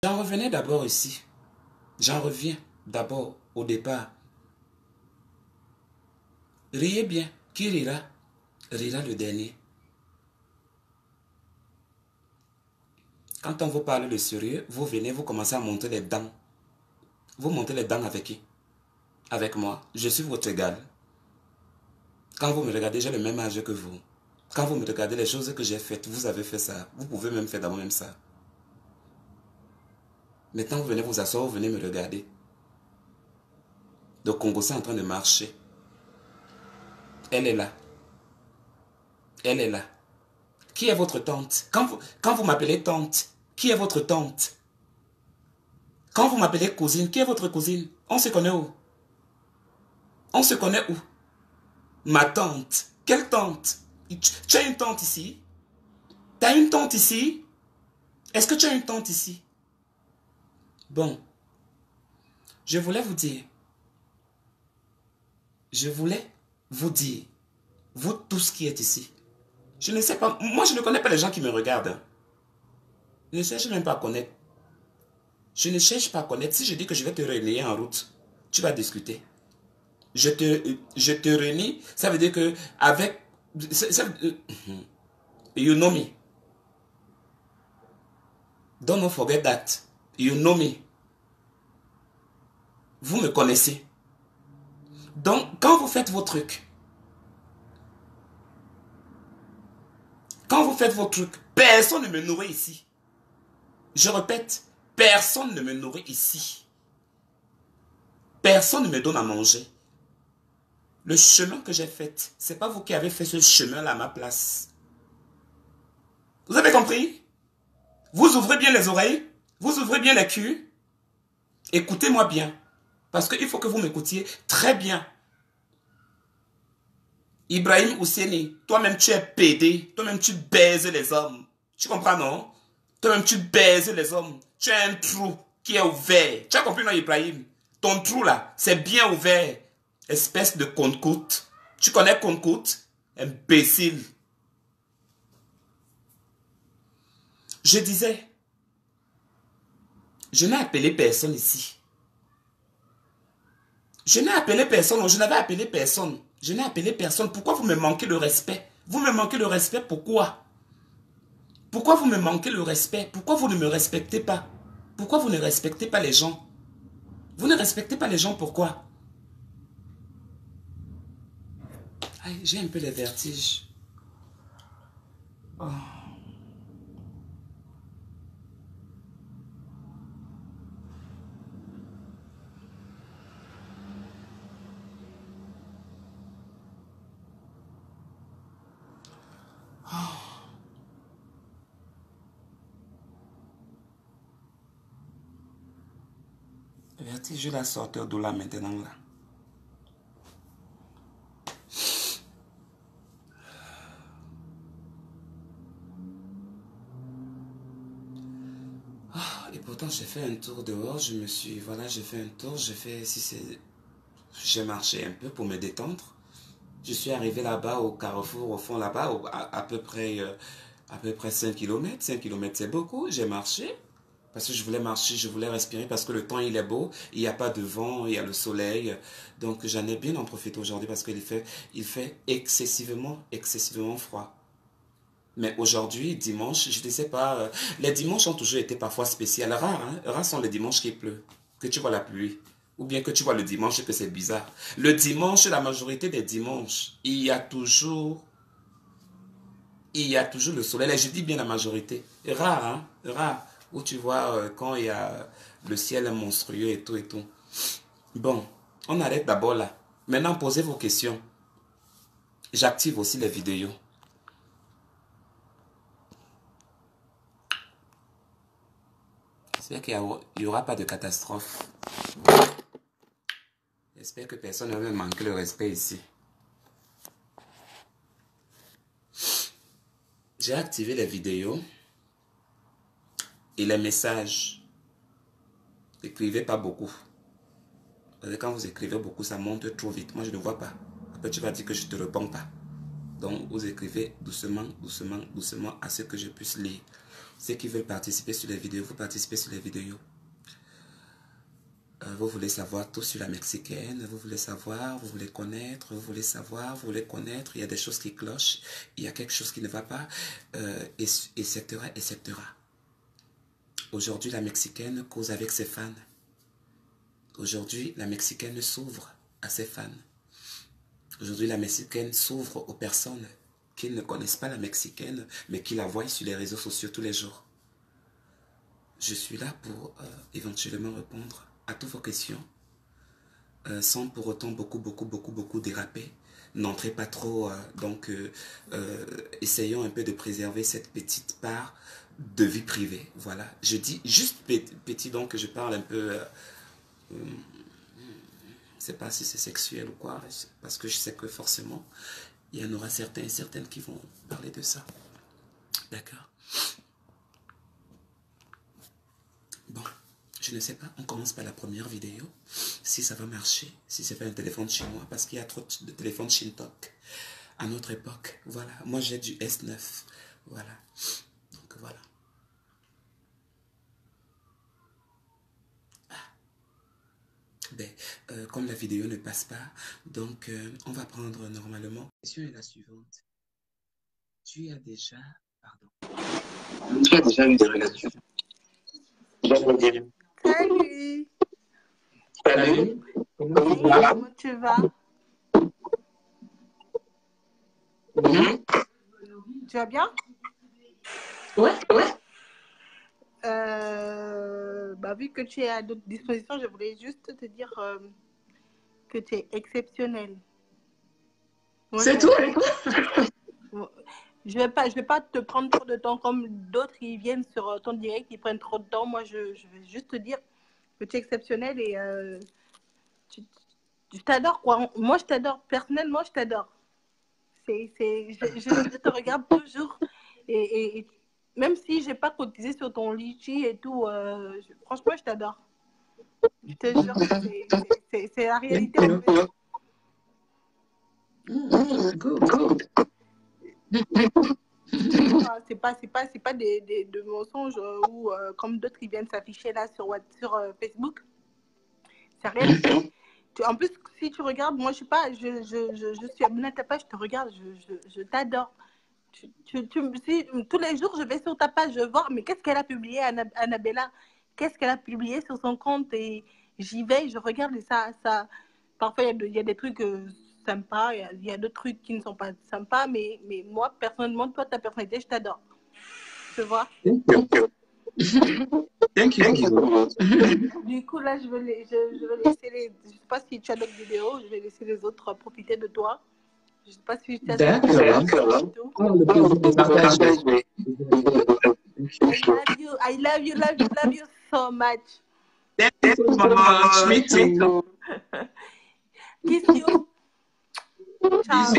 J'en revenais d'abord ici. J'en reviens d'abord au départ. Riez bien. Qui rira? Rira le dernier. Quand on vous parle de sérieux, vous venez, vous commencez à monter les dents. Vous montez les dents avec qui? Avec moi. Je suis votre égal. Quand vous me regardez, j'ai le même âge que vous. Quand vous me regardez, les choses que j'ai faites, vous avez fait ça. Vous pouvez même faire d'abord même ça. Maintenant, vous venez vous asseoir, vous venez me regarder. Le Congo, c'est en train de marcher. Elle est là. Elle est là. Qui est votre tante? Quand vous m'appelez tante, qui est votre tante? Quand vous m'appelez cousine, qui est votre cousine? On se connaît où? On se connaît où? Ma tante. Quelle tante? Tu as une tante ici? Tu as une tante ici? Est-ce que tu as une tante ici? Bon, je voulais vous dire, vous tous qui êtes ici, je ne sais pas, moi je ne connais pas les gens qui me regardent. Hein. Je ne cherche même pas à connaître. Je ne cherche pas à connaître. Si je dis que je vais te relayer en route, tu vas discuter. Je te renie, ça veut dire que avec... you know me. Don't not forget that. You know me. Vous me connaissez. Donc, quand vous faites vos trucs, personne ne me nourrit ici. Je répète, personne ne me nourrit ici. Personne ne me donne à manger. Le chemin que j'ai fait, ce n'est pas vous qui avez fait ce chemin-là à ma place. Vous avez compris? Vous ouvrez bien les oreilles, vous ouvrez bien les culs. Écoutez-moi bien. Parce qu'il faut que vous m'écoutiez très bien. Ibrahim Ousseini, toi-même tu es pédé, toi-même tu baises les hommes. Tu comprends, non? Toi-même tu baises les hommes. Tu as un trou qui est ouvert. Tu as compris, non, Ibrahim? Ton trou là, c'est bien ouvert. Espèce de compte-coute. Tu connais compte-coute? Imbécile. Je disais, je n'ai appelé personne ici. Je n'ai appelé personne, je n'avais appelé personne. Je n'ai appelé personne. Pourquoi vous me manquez le respect? Vous me manquez le respect, pourquoi? Pourquoi vous me manquez le respect? Pourquoi vous ne me respectez pas? Pourquoi vous ne respectez pas les gens? Vous ne respectez pas les gens, pourquoi? J'ai un peu les vertiges. Oh. Le vertige, je vais la sortir de là maintenant. Là. Et pourtant, j'ai fait un tour dehors. Voilà, j'ai fait un tour. J'ai marché un peu pour me détendre. Je suis arrivé là-bas au carrefour, au fond là-bas, à peu près 5 km. 5 km, c'est beaucoup. J'ai marché. Parce que je voulais marcher, je voulais respirer, parce que le temps, il est beau, il n'y a pas de vent, il y a le soleil. Donc, j'en ai bien en profité aujourd'hui parce il fait excessivement froid. Mais aujourd'hui, dimanche, je ne sais pas, les dimanches ont toujours été parfois spéciaux. Rares, hein? Rares sont les dimanches qui pleut, que tu vois la pluie. Ou bien que tu vois le dimanche et que c'est bizarre. Le dimanche, la majorité des dimanches, il y a toujours le soleil. Et je dis bien la majorité. Rare, hein? Rare. Où tu vois quand il y a le ciel monstrueux et tout et tout. Bon, on arrête d'abord là. Maintenant, posez vos questions. J'active aussi les vidéos. J'espère qu'il n'y aura pas de catastrophe. J'espère que personne ne va me manquer le respect ici. J'ai activé les vidéos et les messages. Écrivez pas beaucoup. Quand vous écrivez beaucoup, ça monte trop vite. Moi, je ne vois pas. Après, tu vas dire que je ne te réponds pas. Donc, vous écrivez doucement, doucement, doucement, à ce que je puisse lire. Ceux qui veulent participer sur les vidéos, vous participez sur les vidéos. Vous voulez savoir tout sur la mexicaine, vous voulez savoir, vous voulez connaître, vous voulez savoir, vous voulez connaître, il y a des choses qui clochent, il y a quelque chose qui ne va pas, etc., etc. Aujourd'hui, la mexicaine cause avec ses fans. Aujourd'hui, la mexicaine s'ouvre à ses fans. Aujourd'hui, la mexicaine s'ouvre aux personnes qui ne connaissent pas la mexicaine, mais qui la voient sur les réseaux sociaux tous les jours. Je suis là pour éventuellement répondre à toutes vos questions, sans pour autant beaucoup déraper. N'entrez pas trop, essayons un peu de préserver cette petite part de vie privée. Voilà, je dis juste petit, donc je parle un peu, je ne sais pas si c'est sexuel ou quoi, parce que je sais que forcément, il y en aura certains et certaines qui vont parler de ça. D'accord. Bon, je ne sais pas, on commence par la première vidéo, si ça va marcher, si c'est pas un téléphone chinois, parce qu'il y a trop de téléphones Shintok à notre époque. Voilà, moi j'ai du S9, voilà, donc voilà. Ben, comme la vidéo ne passe pas, donc on va prendre normalement. La question est la suivante. Tu as déjà, pardon. Tu as déjà eu des relations? Salut. Salut. Comment tu vas? Tu vas bien? Ouais. Vu que tu es à d'autres dispositions, je voulais juste te dire que tu es exceptionnel. C'est tout? Je vais pas te prendre trop de temps comme d'autres qui viennent sur ton direct, qui prennent trop de temps. Moi, je vais juste te dire que tu es exceptionnel et je t'adore, quoi. Moi, je t'adore. Personnellement, je t'adore. Je te regarde toujours et même si j'ai pas cotisé sur ton litchi et tout, franchement, je t'adore. Je te jure, c'est la réalité en plus. Good. C'est pas des mensonges ou comme d'autres qui viennent s'afficher là sur Facebook. C'est rien du tout. En plus, si tu regardes, moi je suis abonnée à ta page, je te regarde, je t'adore. Tous les jours, je vais sur ta page, je vois, mais qu'est-ce qu'elle a publié, Annabella? Qu'est-ce qu'elle a publié sur son compte? Et j'y vais, je regarde et ça. Parfois, il y a des trucs sympas, il y a d'autres trucs qui ne sont pas sympas, mais moi, personnellement, toi, ta personnalité, je t'adore. Tu vois? Thank you. Du coup, là, je vais laisser les. Je ne sais pas si tu as d'autres vidéos, je vais laisser les autres profiter de toi. Je ne sais pas si tu as. D'accord. Oh, le plaisir de partager. I love you so much. Thank you so much. Me too. Kiss you. Ciao.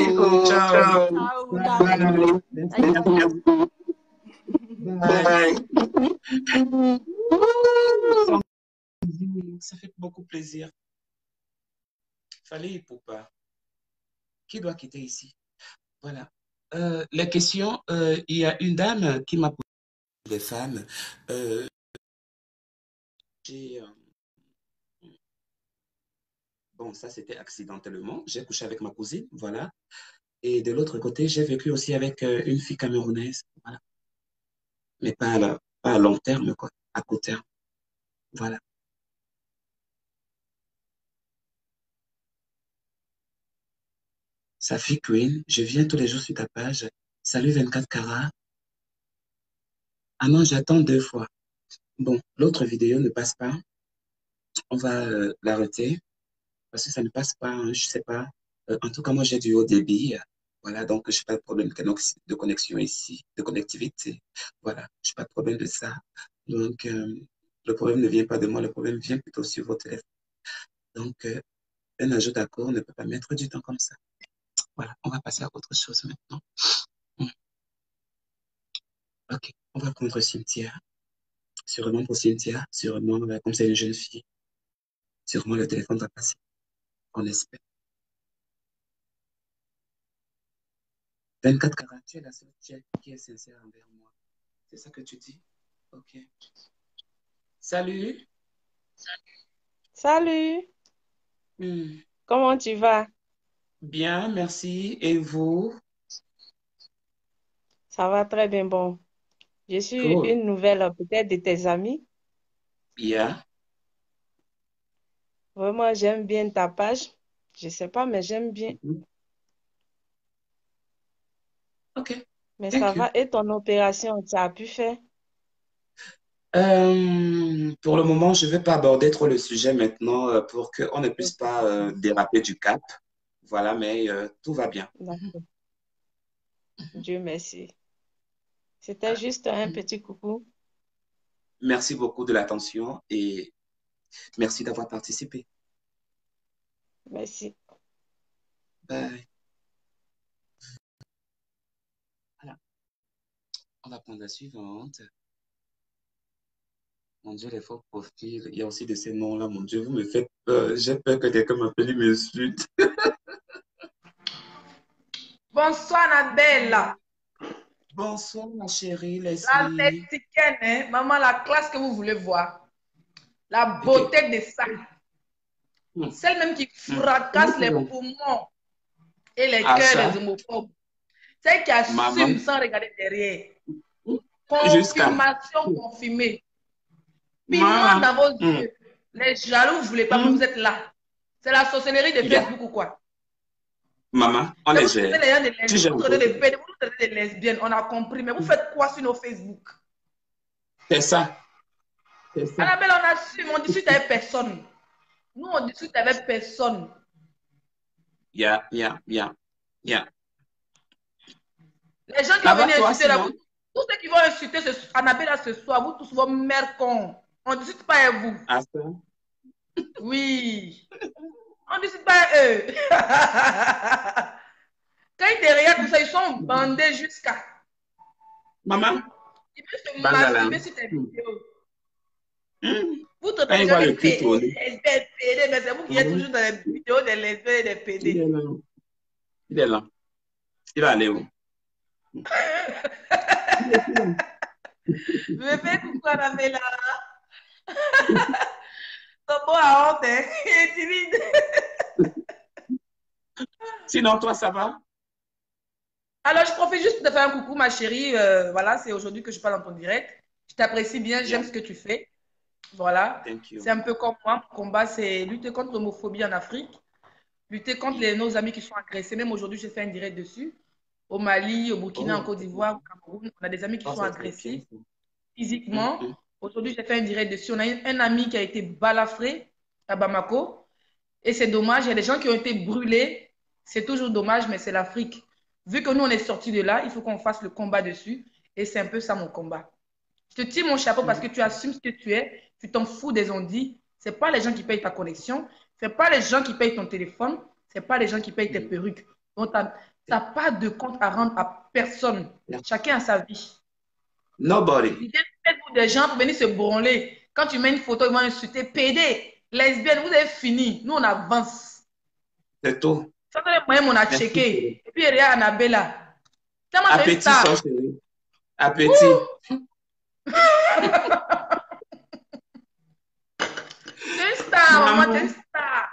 Ciao. Ciao, darling. I love you. Bye. Ça fait beaucoup plaisir. Fallait pour pas. Qui doit quitter ici? Voilà. Les questions, il y a une dame qui m'a posé les femmes. Bon, ça c'était accidentellement. J'ai couché avec ma cousine, voilà. Et de l'autre côté, j'ai vécu aussi avec une fille camerounaise, voilà. Mais pas à long terme, quoi, à court terme. Voilà. Sa fille Queen, je viens tous les jours sur ta page. Salut 24 carats. Ah non, j'attends 2 fois. Bon, l'autre vidéo ne passe pas. On va l'arrêter parce que ça ne passe pas, hein, je sais pas. En tout cas, moi, j'ai du haut débit. Voilà, donc je n'ai pas de problème de connexion ici, de connectivité. Voilà, je n'ai pas de problème de ça. Donc, le problème ne vient pas de moi, le problème vient plutôt sur votre téléphone. Donc, un ajout d'accord ne peut pas mettre du temps comme ça. Voilà, on va passer à autre chose maintenant. Ok, on va prendre Cynthia. Sûrement pour Cynthia, sûrement, comme c'est une jeune fille, sûrement le téléphone va passer. On espère. 24 carats, tu es la seule qui est sincère envers moi. C'est ça que tu dis? Ok. Salut. Salut, Hmm. comment tu vas? Bien, merci. Et vous? Ça va très bien. Bon, je suis Cool. une nouvelle peut-être de tes amis. Yeah. Vraiment, j'aime bien ta page. Je sais pas, mais j'aime bien. Mhm. Ok. Mais ça Thank you. va. Et ton opération, tu as pu faire? Pour le moment, je ne vais pas aborder trop le sujet maintenant pour qu'on ne puisse pas déraper du cap. Voilà, mais tout va bien. D'accord. Dieu merci. C'était juste un petit coucou. Merci beaucoup de l'attention et merci d'avoir participé. Merci. Bye. Voilà. On va prendre la suivante. Mon Dieu, les faux profils. Il y a aussi de ces noms-là. Mon Dieu, vous me faites peur. J'ai peur que quelqu'un m'appelle et m'insulte. Bonsoir, Annabelle. Bonsoir, ma chérie La Leslie. mexicaine, hein? Maman, la classe que vous voulez voir. La Ok. beauté de ça. Hmm. Celle même qui Hmm. fracasse les poumons et les Ah, cœurs ça, des homophobes. Celle qui assume maman, sans regarder derrière. jusqu'à. Confirmation confirmée. Piment Maman. dans vos Hmm. yeux. Les jaloux, vous ne voulez pas, mais Hmm. vous êtes là. C'est la sorcellerie de Yeah. Facebook ou quoi? Maman, on Et les vous traitez gère. les gens de Si lesbiennes, j'ai vous traitez envie. des pédés, vous traitez des lesbiennes, on a compris. Mais vous faites quoi sur nos Facebook? C'est ça. C'est ça. Annabelle, on assume, on discute avec personne. Nous, on discute avec personne. Yeah, yeah, yeah, yeah. Les gens qui Ça vont va venir toi insulter là, sinon? tous ceux qui vont insulter Annabelle ce soir, vous tous vos mères cons. On ne discute pas avec vous. Ah, ça? Oui. On ne discute pas avec eux. Quand ils derrière tout ça, ils sont bandés jusqu'à. Maman, Ils peuvent se Bangala. masturber sur tes vidéos. Vous Quand traitez les il gens voit de le cul PD, tourner, lesbiennes, PD, mais c'est vous qui êtes toujours dans les vidéos des lesbiennes et des il PD. est là. Il est là. Il va aller où? Je vais faire coucou à la Bella. Ton beau à honte, hein? Il est timide. Sinon, toi, ça va? Alors, je profite juste de faire un coucou, ma chérie. Voilà, c'est aujourd'hui que je parle dans ton direct. Je t'apprécie bien, j'aime Yeah, ce que tu fais. Voilà. thank C'est you. un peu comme moi. Mon combat, c'est lutter contre l'homophobie en Afrique, lutter contre Yeah. nos amis qui sont agressés. Même aujourd'hui, j'ai fait un direct dessus. Au Mali, au Burkina, en Oh, Côte d'Ivoire, au Cameroun, on a des amis qui oh, sont c'est trop bien, agressés ça. physiquement. Aujourd'hui, j'ai fait un direct dessus. On a un ami qui a été balafré à Bamako. Et c'est dommage. Il y a des gens qui ont été brûlés. C'est toujours dommage, mais c'est l'Afrique. Vu que nous, on est sortis de là, il faut qu'on fasse le combat dessus. Et c'est un peu ça mon combat. Je te tire mon chapeau parce que tu assumes ce que tu es. Tu t'en fous des ondits. Ce n'est pas les gens qui payent ta connexion. Ce n'est pas les gens qui payent ton téléphone. Ce n'est pas les gens qui payent tes perruques. Donc, tu n'as pas de compte à rendre à personne. Yeah. Chacun a sa vie. Nobody. L'idée, faites-vous des gens pour venir se branler. Quand tu mets une photo, ils vont insulter. PD, lesbienne, vous avez fini. Nous, on avance. C'est tout. Ça, c'est le moyen on a Merci, checké. chérie. Et puis, il y a Annabella. Tellement c'est une Appétit, star. ça, chérie. Appétit. C'est une star, maman, c'est une star.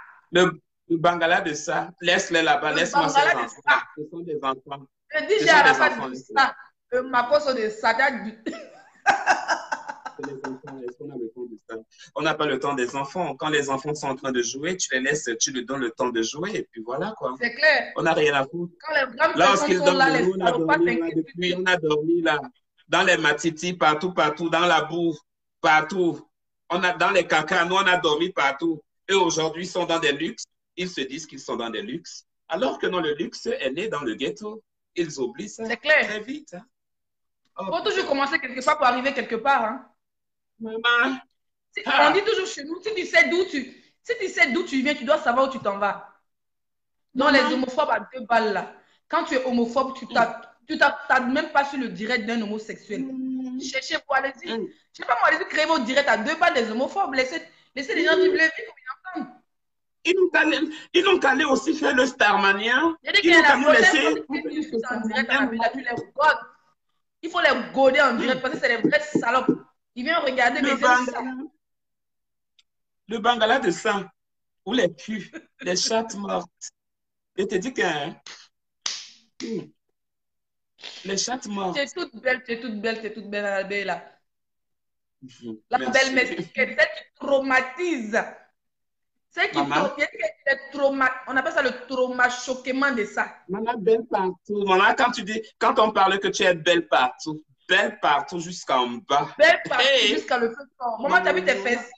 Le Bangala de ça, laisse-les là-bas, Le laisse-moi ces Bangala de enfants. ça. Ce sont des enfants. Le Ce DJ sont des Arafat enfants, de laisse-les. ça. Le Makoso de ça. C'est les enfants, est-ce qu'on a le temps de ça? On n'a pas le temps des enfants. Quand les enfants sont en train de jouer, tu les laisses, tu leur donnes le temps de jouer, et puis voilà, quoi. C'est clair. On n'a rien à foutre. Quand les grandes Lorsqu'ils personnes sont dorment, là, les nous, on a salopards dormi là depuis, on a dormi là, dans les matitis, partout, partout, dans la boue, partout. On a dans les cacas, nous, on a dormi partout. Et aujourd'hui, ils sont dans des luxes. Ils se disent qu'ils sont dans des luxes. Alors que non, le luxe est né dans le ghetto. Ils oublient ça très vite. Hein. Il faut toujours commencer quelque part pour arriver quelque part. Hein. Maman. On dit toujours chez nous, si tu sais d'où tu viens, tu dois savoir où tu t'en vas. Non, les homophobes à 2 balles là. Quand tu es homophobe, tu t'as même pas sur le direct d'un homosexuel. Cherchez pour allez-y. Je sais pas moi, allez-y créer votre direct à 2 balles des homophobes. Laissez les gens vivre leur vie comme ils entendent. Ils n'ont qu'à aller aussi faire le Starmania. Il y a des qui nous laisser. Il faut les goder en direct parce que c'est des vrais salopes. Il vient regarder, mais Le il aime ça. Bangala, le Bangala de sang, ou les culs, les chattes mortes. Je te dis que hein, les chattes Tu es mortes. toute belle, tu es toute belle, tu es toute belle, Annabella. La belle Merci. mexicaine, celle qui traumatise. Celle qui Maman, on appelle ça le trauma-choquement de ça. maman, belle partout. Maman, quand on parle que tu es belle partout jusqu'en bas. Belle partout Hey, jusqu'à le feu fort. Maman, tu as vu tes fesses?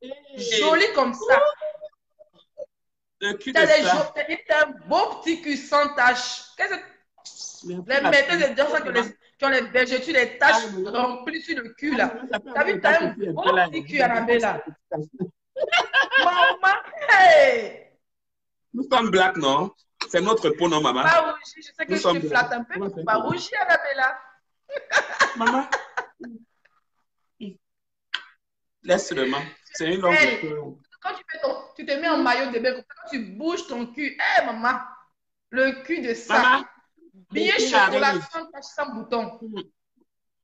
hey, Jolie comme ça. le cul Tu as de ça. un beau petit cul sans tache. Qu'est-ce que les maîtresses de danse qui ont les vergetures, les taches remplies sur le cul là. Tu as vu, tu as un beau petit cul, Annabella. Maman, hey! Nous sommes black, non? C'est notre peau, non, maman? Pas rougir, je sais que Nous je sommes te flatte black. un peu, mais faut pas rougir, Annabella. Maman, laisse-le-moi. C'est une longue Hey, histoire. quand tu te mets en maillot de bain, quand tu bouges ton cul, hey, maman, le cul de ça, Maman, bien l'été chocolat, arrive. sans tache, sans bouton.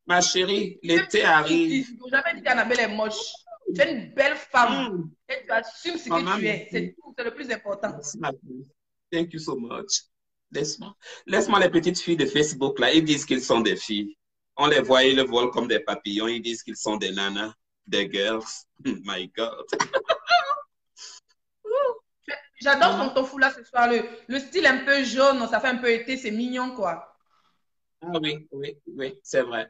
Ma chérie, Tu sais, l'été arrive. tu n'as jamais dit qu'Annabelle est moche. Tu es une belle femme Mm. et tu assumes ce Maman, que tu es. merci. C'est tout, c'est le plus important. Merci, ma fille. Thank you so much. Laisse-moi les petites filles de Facebook, là. Ils disent qu'ils sont des filles. On les voit, ils le volent comme des papillons. Ils disent qu'ils sont des nanas, des girls. My God. J'adore Maman. ton foulard ce soir. Le style un peu jaune, ça fait un peu été, c'est mignon, quoi. Ah oui, oui, oui, c'est vrai.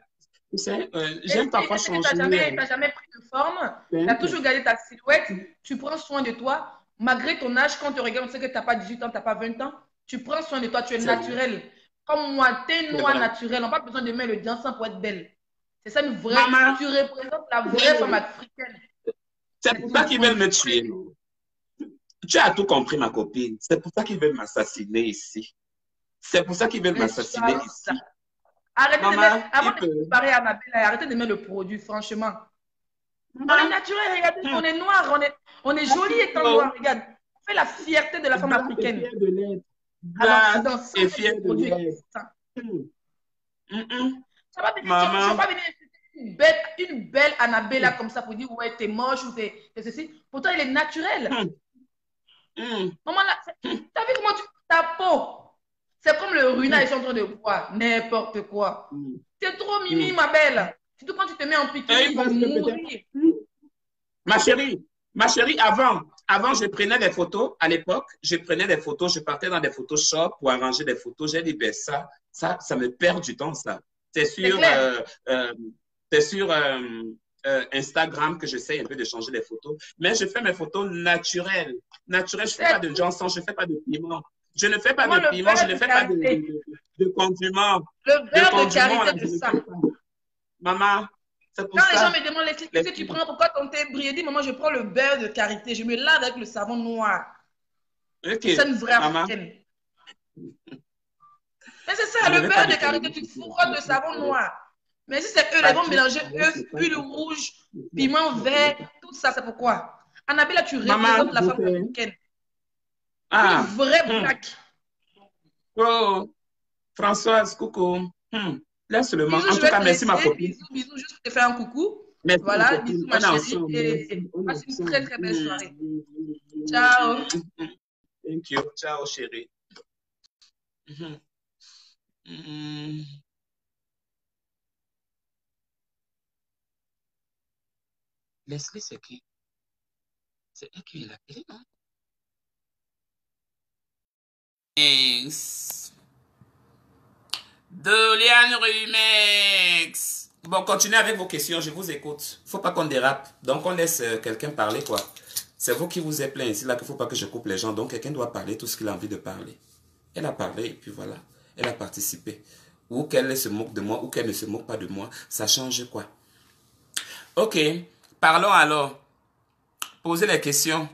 Tu sais, Et j'aime parfois tu changer. n'as jamais pris de forme, tu as toujours gardé ta silhouette, tu prends soin de toi. Malgré ton âge, quand tu regardes, on sait que tu n'as pas 18 ans, tu n'as pas 20 ans, tu prends soin de toi, tu es C'est naturel. Comme moi, tu es C'est noire vrai. naturelle. On n'a pas besoin de mettre le dansant pour être belle. C'est ça une vraie. Maman, Tu représentes la vraie femme africaine. c'est pour ça qu'ils veulent me tuer. Non? Tu as tout compris, ma copine. C'est pour ça qu'ils veulent m'assassiner ici. C'est pour ça qu'ils veulent m'assassiner ici. Arrêtez de Maman, mettre, avant de comparer à Annabelle, arrêtez de mettre le produit, franchement. On est naturel, regardez, on est noir, on est joli étant noir, regarde. On fait la fierté de la femme africaine. Fier de l'être. Alors, dans Et fier de l'être. Ça va venir, Maman. je ne vais pas venir une belle Annabella comme ça pour dire ouais, t'es moche ou t'es ceci. Pourtant, elle est naturelle. Maman, là, t'as vu comment ta peau, c'est comme le ruina, ils sont en train de boire n'importe quoi. T'es trop mimi, ma belle. Surtout quand tu te mets en piqûre, tu vas mourir. Ma chérie, avant, je prenais des photos, à l'époque, je prenais des photos, je partais dans des Photoshop pour arranger des photos. J'ai dit, ben ça me perd du temps, ça. C'est sur Instagram que j'essaie un peu de changer les photos. Mais je fais mes photos naturelles. Naturelles, je ne fais pas de Johnson, je ne fais pas de piment. Je ne fais pas de piment, je ne fais pas de condiments. Le beurre de karité de ça. Maman, c'est pour quand ça. les gens me demandent qu'est-ce que tu prends, pourquoi ton thé brille, dis maman, je prends le beurre de karité, je me lave avec le savon noir. Okay. C'est une vraie africaine. Mais c'est ça, le beurre de karité, tu frottes le savon noir. Mais si c'est eux, ils vont mélanger œufs, huile rouge, piment vert, tout ça, c'est pourquoi. Annabella, tu représentes la femme africaine. Une vraie black. Oh, Françoise, coucou. Laisse-le moi. En tout cas, merci ma copine. Bisous, juste pour te faire un coucou. Merci, voilà, bisous ma chérie. Et passe une très très belle soirée. Ciao. Thank you. Ciao, chérie. Leslie, c'est qui? C'est elle qui l'a appelé, non? Dolian Rumex. Bon, continuez avec vos questions, je vous écoute. Faut pas qu'on dérape. Donc, on laisse quelqu'un parler, quoi. C'est vous qui vous êtes plaint ici, là, qu'il ne faut pas que je coupe les gens. Donc, quelqu'un doit parler tout ce qu'il a envie de parler. Elle a parlé, et puis voilà. Elle a participé. Ou qu'elle se moque de moi, ou qu'elle ne se moque pas de moi. Ça change quoi? Ok. Parlons alors. Posez les questions.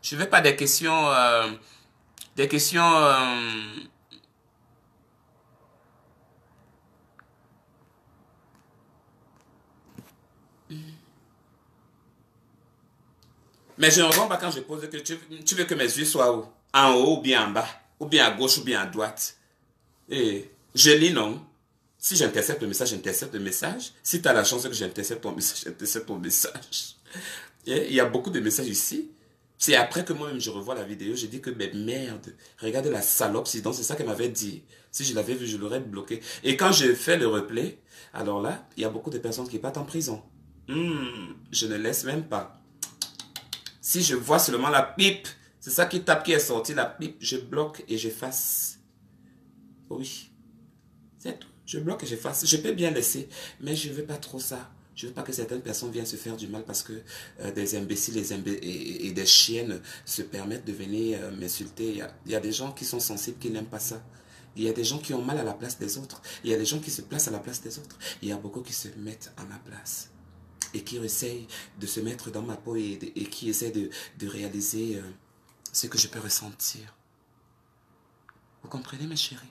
Je ne veux pas des questions... Mais je ne comprends pas quand je pose que tu veux que mes yeux soient où? En haut ou bien en bas? Ou bien à gauche ou bien à droite? Et je lis non? Si j'intercepte le message, j'intercepte le message. Si tu as la chance que j'intercepte ton message, j'intercepte ton message. Et il y a beaucoup de messages ici. C'est après que moi-même je revois la vidéo, je dis que mais merde, regarde la salope, sinon c'est ça qu'elle m'avait dit. Si je l'avais vu, je l'aurais bloqué. Et quand je fais le replay, alors là, il y a beaucoup de personnes qui partent en prison. Je ne laisse même pas. Si je vois seulement la pipe, c'est ça qui tape qui est sorti, la pipe, je bloque et j'efface. Oui, c'est tout. Je bloque et j'efface. Je peux bien laisser, mais je ne veux pas trop ça. Je ne veux pas que certaines personnes viennent se faire du mal parce que des imbéciles et des chiennes se permettent de venir m'insulter. Il y a des gens qui sont sensibles, qui n'aiment pas ça. Il y a des gens qui ont mal à la place des autres. Il y a des gens qui se placent à la place des autres. Il y a beaucoup qui se mettent à ma place et qui essayent de se mettre dans ma peau et qui essaient de réaliser ce que je peux ressentir. Vous comprenez, mes chéris?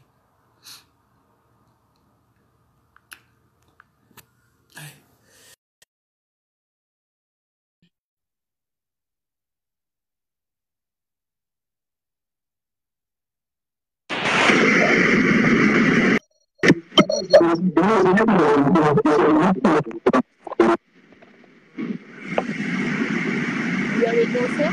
Vous avez dansé?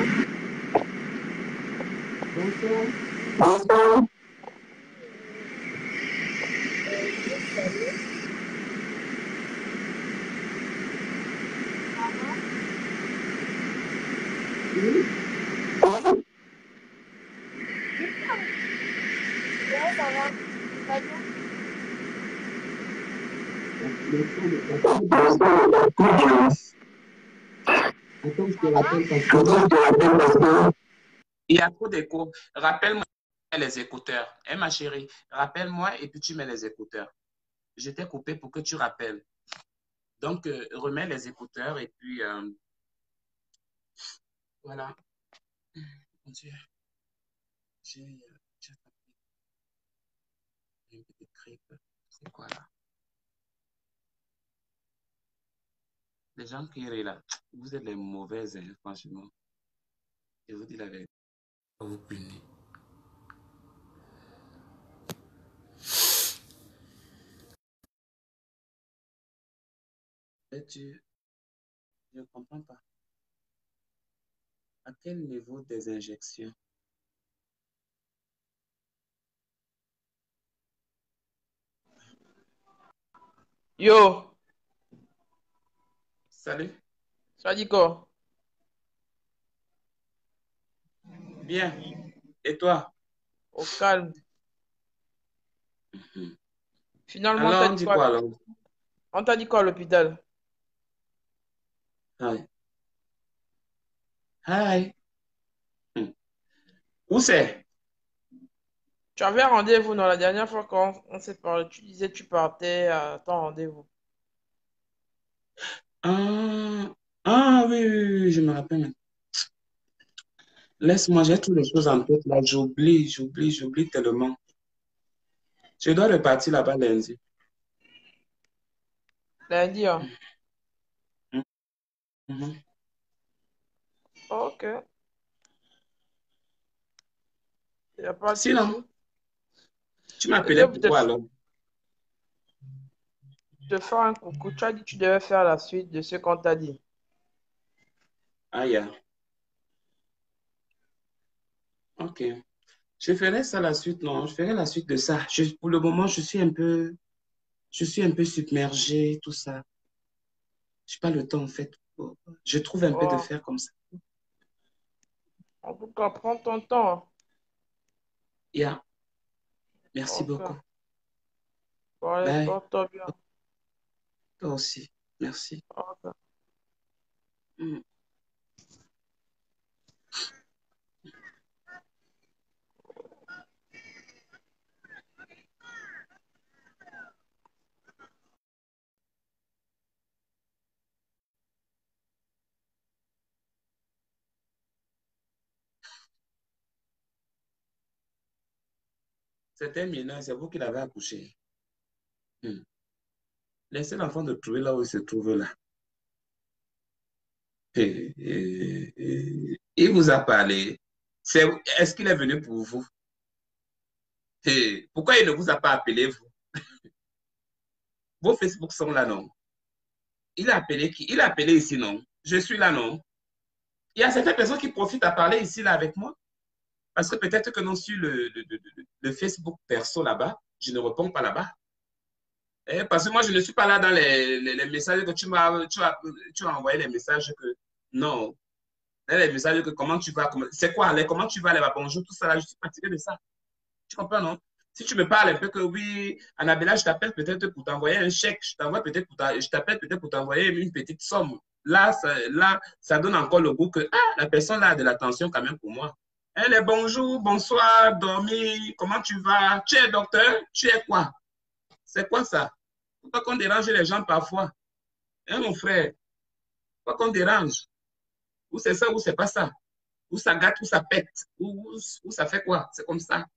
Ouais, ça va. Pas bien. Il y a trop d'écho. Rappelle-moi les écouteurs. Hein, ma chérie, rappelle-moi et puis tu mets les écouteurs. Je t'ai coupé pour que tu rappelles. Donc, remets les écouteurs et puis voilà. Mon Dieu, j'ai une petite grippe. C'est quoi là? Les gens qui rient là, vous êtes les mauvaises, hein, franchement. Je vous dis la vérité. Vous punir. Je ne comprends pas. À quel niveau des injections? Yo, Salut. ça dit quoi? Bien. Et toi? Au calme. Finalement, on t'a Alors, on dit dit quoi? quoi alors? On t'a dit quoi à l'hôpital? Hi. Hi. Où c'est? Tu avais un rendez-vous dans la dernière fois quand on s'est parlé. Tu disais que tu partais à ton rendez-vous. Ah, oui, oui, oui, je me rappelle. Laisse-moi, j'ai toutes les choses en tête là. J'oublie tellement. Je dois repartir là-bas lundi. Lundi, hein? Mhm. Ok, il n'y a pas de souci. Sinon, tu Je disais m'appelais pour te, pourquoi alors? te faire un coucou. Tu as dit que tu devais faire la suite de ce qu'on t'a dit. Ah, yeah. Ok. Je ferai ça la suite, non. Je ferai la suite de ça. Pour le moment, je suis un peu submergé, tout ça. Je n'ai pas le temps, en fait. Je trouve un peu de Oh, faire comme ça. en tout cas, prends ton temps. Yeah. Merci Ok, beaucoup. bon, allez, Bye. porte-toi bien. Toi aussi. Merci. Ok. Mm. C'était mineur, c'est vous qui l'avez accouché. Mm. Laissez l'enfant de trouver là où il se trouve là. Il vous a parlé. Est-ce qu'il est venu pour vous? Pourquoi il ne vous a pas appelé, vous? Vos Facebook sont là, non? Il a appelé qui? Il a appelé ici, non? Je suis là, non? Il y a certaines personnes qui profitent à parler ici, là, avec moi. Parce que peut-être que non, sur le Facebook perso là-bas, je ne réponds pas là-bas. Parce que moi, je ne suis pas là dans les messages que tu as envoyé les messages que non. Les messages que comment tu vas, c'est quoi, comment tu vas, aller, bonjour, tout ça là, je suis fatigué de ça. Tu comprends, non? Si tu me parles un peu que oui, Annabella, je t'appelle peut-être pour t'envoyer un chèque, je t'appelle peut-être pour t'envoyer une petite somme. Là, ça donne encore le goût que la personne là a de l'attention quand même pour moi. Elle est bonjour, bonsoir, dormi, comment tu vas? Tu es docteur? Tu es quoi? C'est quoi ça? Pourquoi qu'on dérange les gens parfois? Hein, mon frère? Pourquoi qu'on dérange? Ou c'est ça, ou c'est pas ça? Ou ça gâte, ou ça pète, ou ça fait quoi? C'est comme ça.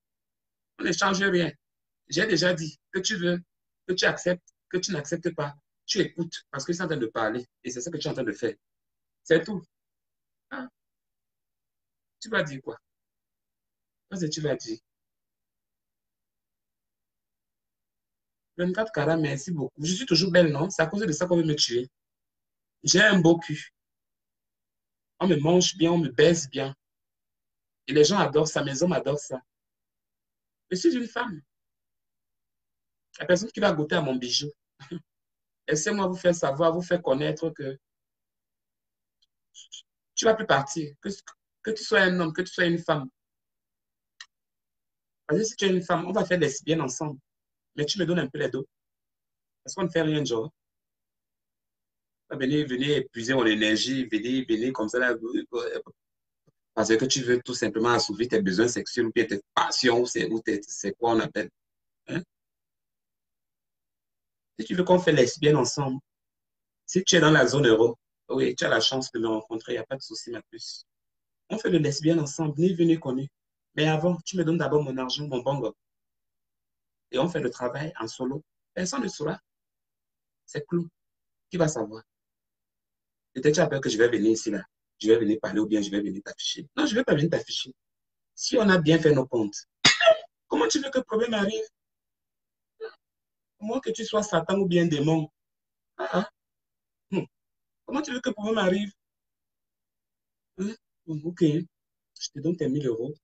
On n'échange rien. J'ai déjà dit que tu veux, que tu acceptes, que tu n'acceptes pas. Tu écoutes parce que c'est en train de parler et c'est ça que tu es en train de faire. C'est tout. Ah, tu vas dire quoi? Qu'est-ce que tu vas dire? 24 carats, merci beaucoup. Je suis toujours belle, non? C'est à cause de ça qu'on veut me tuer. J'ai un beau cul. On me mange bien, on me baise bien. Et les gens adorent ça, mes hommes adorent ça. Je suis une femme. La personne qui va goûter à mon bijou. Laissez-moi vous faire savoir, vous faire connaître que tu ne vas plus partir. Que tu sois un homme, que tu sois une femme. Parce que si tu es une femme, on va faire lesbienne ensemble. Mais tu me donnes un peu les dos. Parce qu'on ne fait rien de genre. Venir épuiser mon énergie, venir comme ça là. Parce que tu veux tout simplement assouvir tes besoins sexuels ou bien tes passions, ou c'est quoi on appelle. Hein? Si tu veux qu'on fait lesbienne ensemble, si tu es dans la zone euro, oui, tu as la chance de me rencontrer, il n'y a pas de souci, ma puce. On fait le lesbienne ensemble, ni vu ni connu. Mais avant, tu me donnes d'abord mon argent, mon bongo. Et on fait le travail en solo. Personne ne saura. C'est clou. Qui va savoir? Peut-être tu as peur que je vais venir ici, là. Je vais venir parler ou bien je vais venir t'afficher. Non, je ne vais pas venir t'afficher. Si on a bien fait nos comptes, comment tu veux que le problème arrive? Moi, que tu sois Satan ou bien démon. Ah, ah. Comment tu veux que le problème arrive? Hein? Ok, je te donne tes 1000 €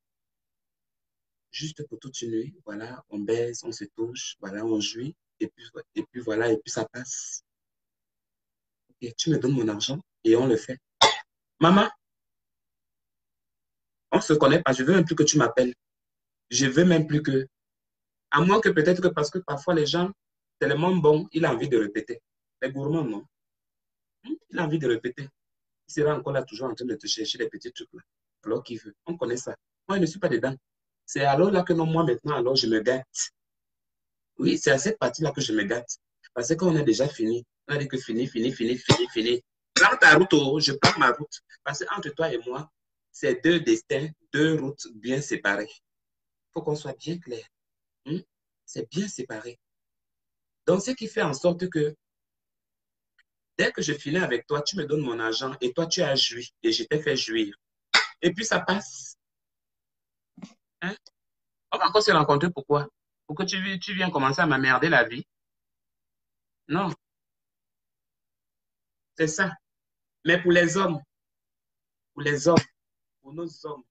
juste pour toute une nuit. Voilà, on baise, on se touche, voilà, on jouit. Et puis voilà, et puis ça passe. Et tu me donnes mon argent et on le fait. Maman, on ne se connaît pas. Je veux même plus que tu m'appelles. Je veux même plus que. À moins que peut-être que parce que parfois les gens, tellement bon, il a envie de répéter. Les gourmands, non. Il a envie de répéter. Il sera encore là, toujours en train de te chercher les petits trucs là. Alors qu'il veut. On connaît ça. Moi, je ne suis pas dedans. C'est alors là que non, moi maintenant, alors je me gâte. Oui, c'est à cette partie-là que je me gâte. Parce qu'on a déjà fini. On a dit que fini, fini, fini, fini, fini. Prends ta route, oh, je prends ma route. Parce que entre toi et moi, c'est deux destins, deux routes bien séparées. Il faut qu'on soit bien clair. C'est bien séparé. Donc, ce qui fait en sorte que dès que je finis avec toi, tu me donnes mon argent et toi, tu as joui et je t'ai fait jouir. Et puis, ça passe. Hein? On va encore se rencontrer pourquoi? Pour que tu viennes commencer à m'emmerder la vie? Non, c'est ça. Mais pour les hommes, pour nos hommes,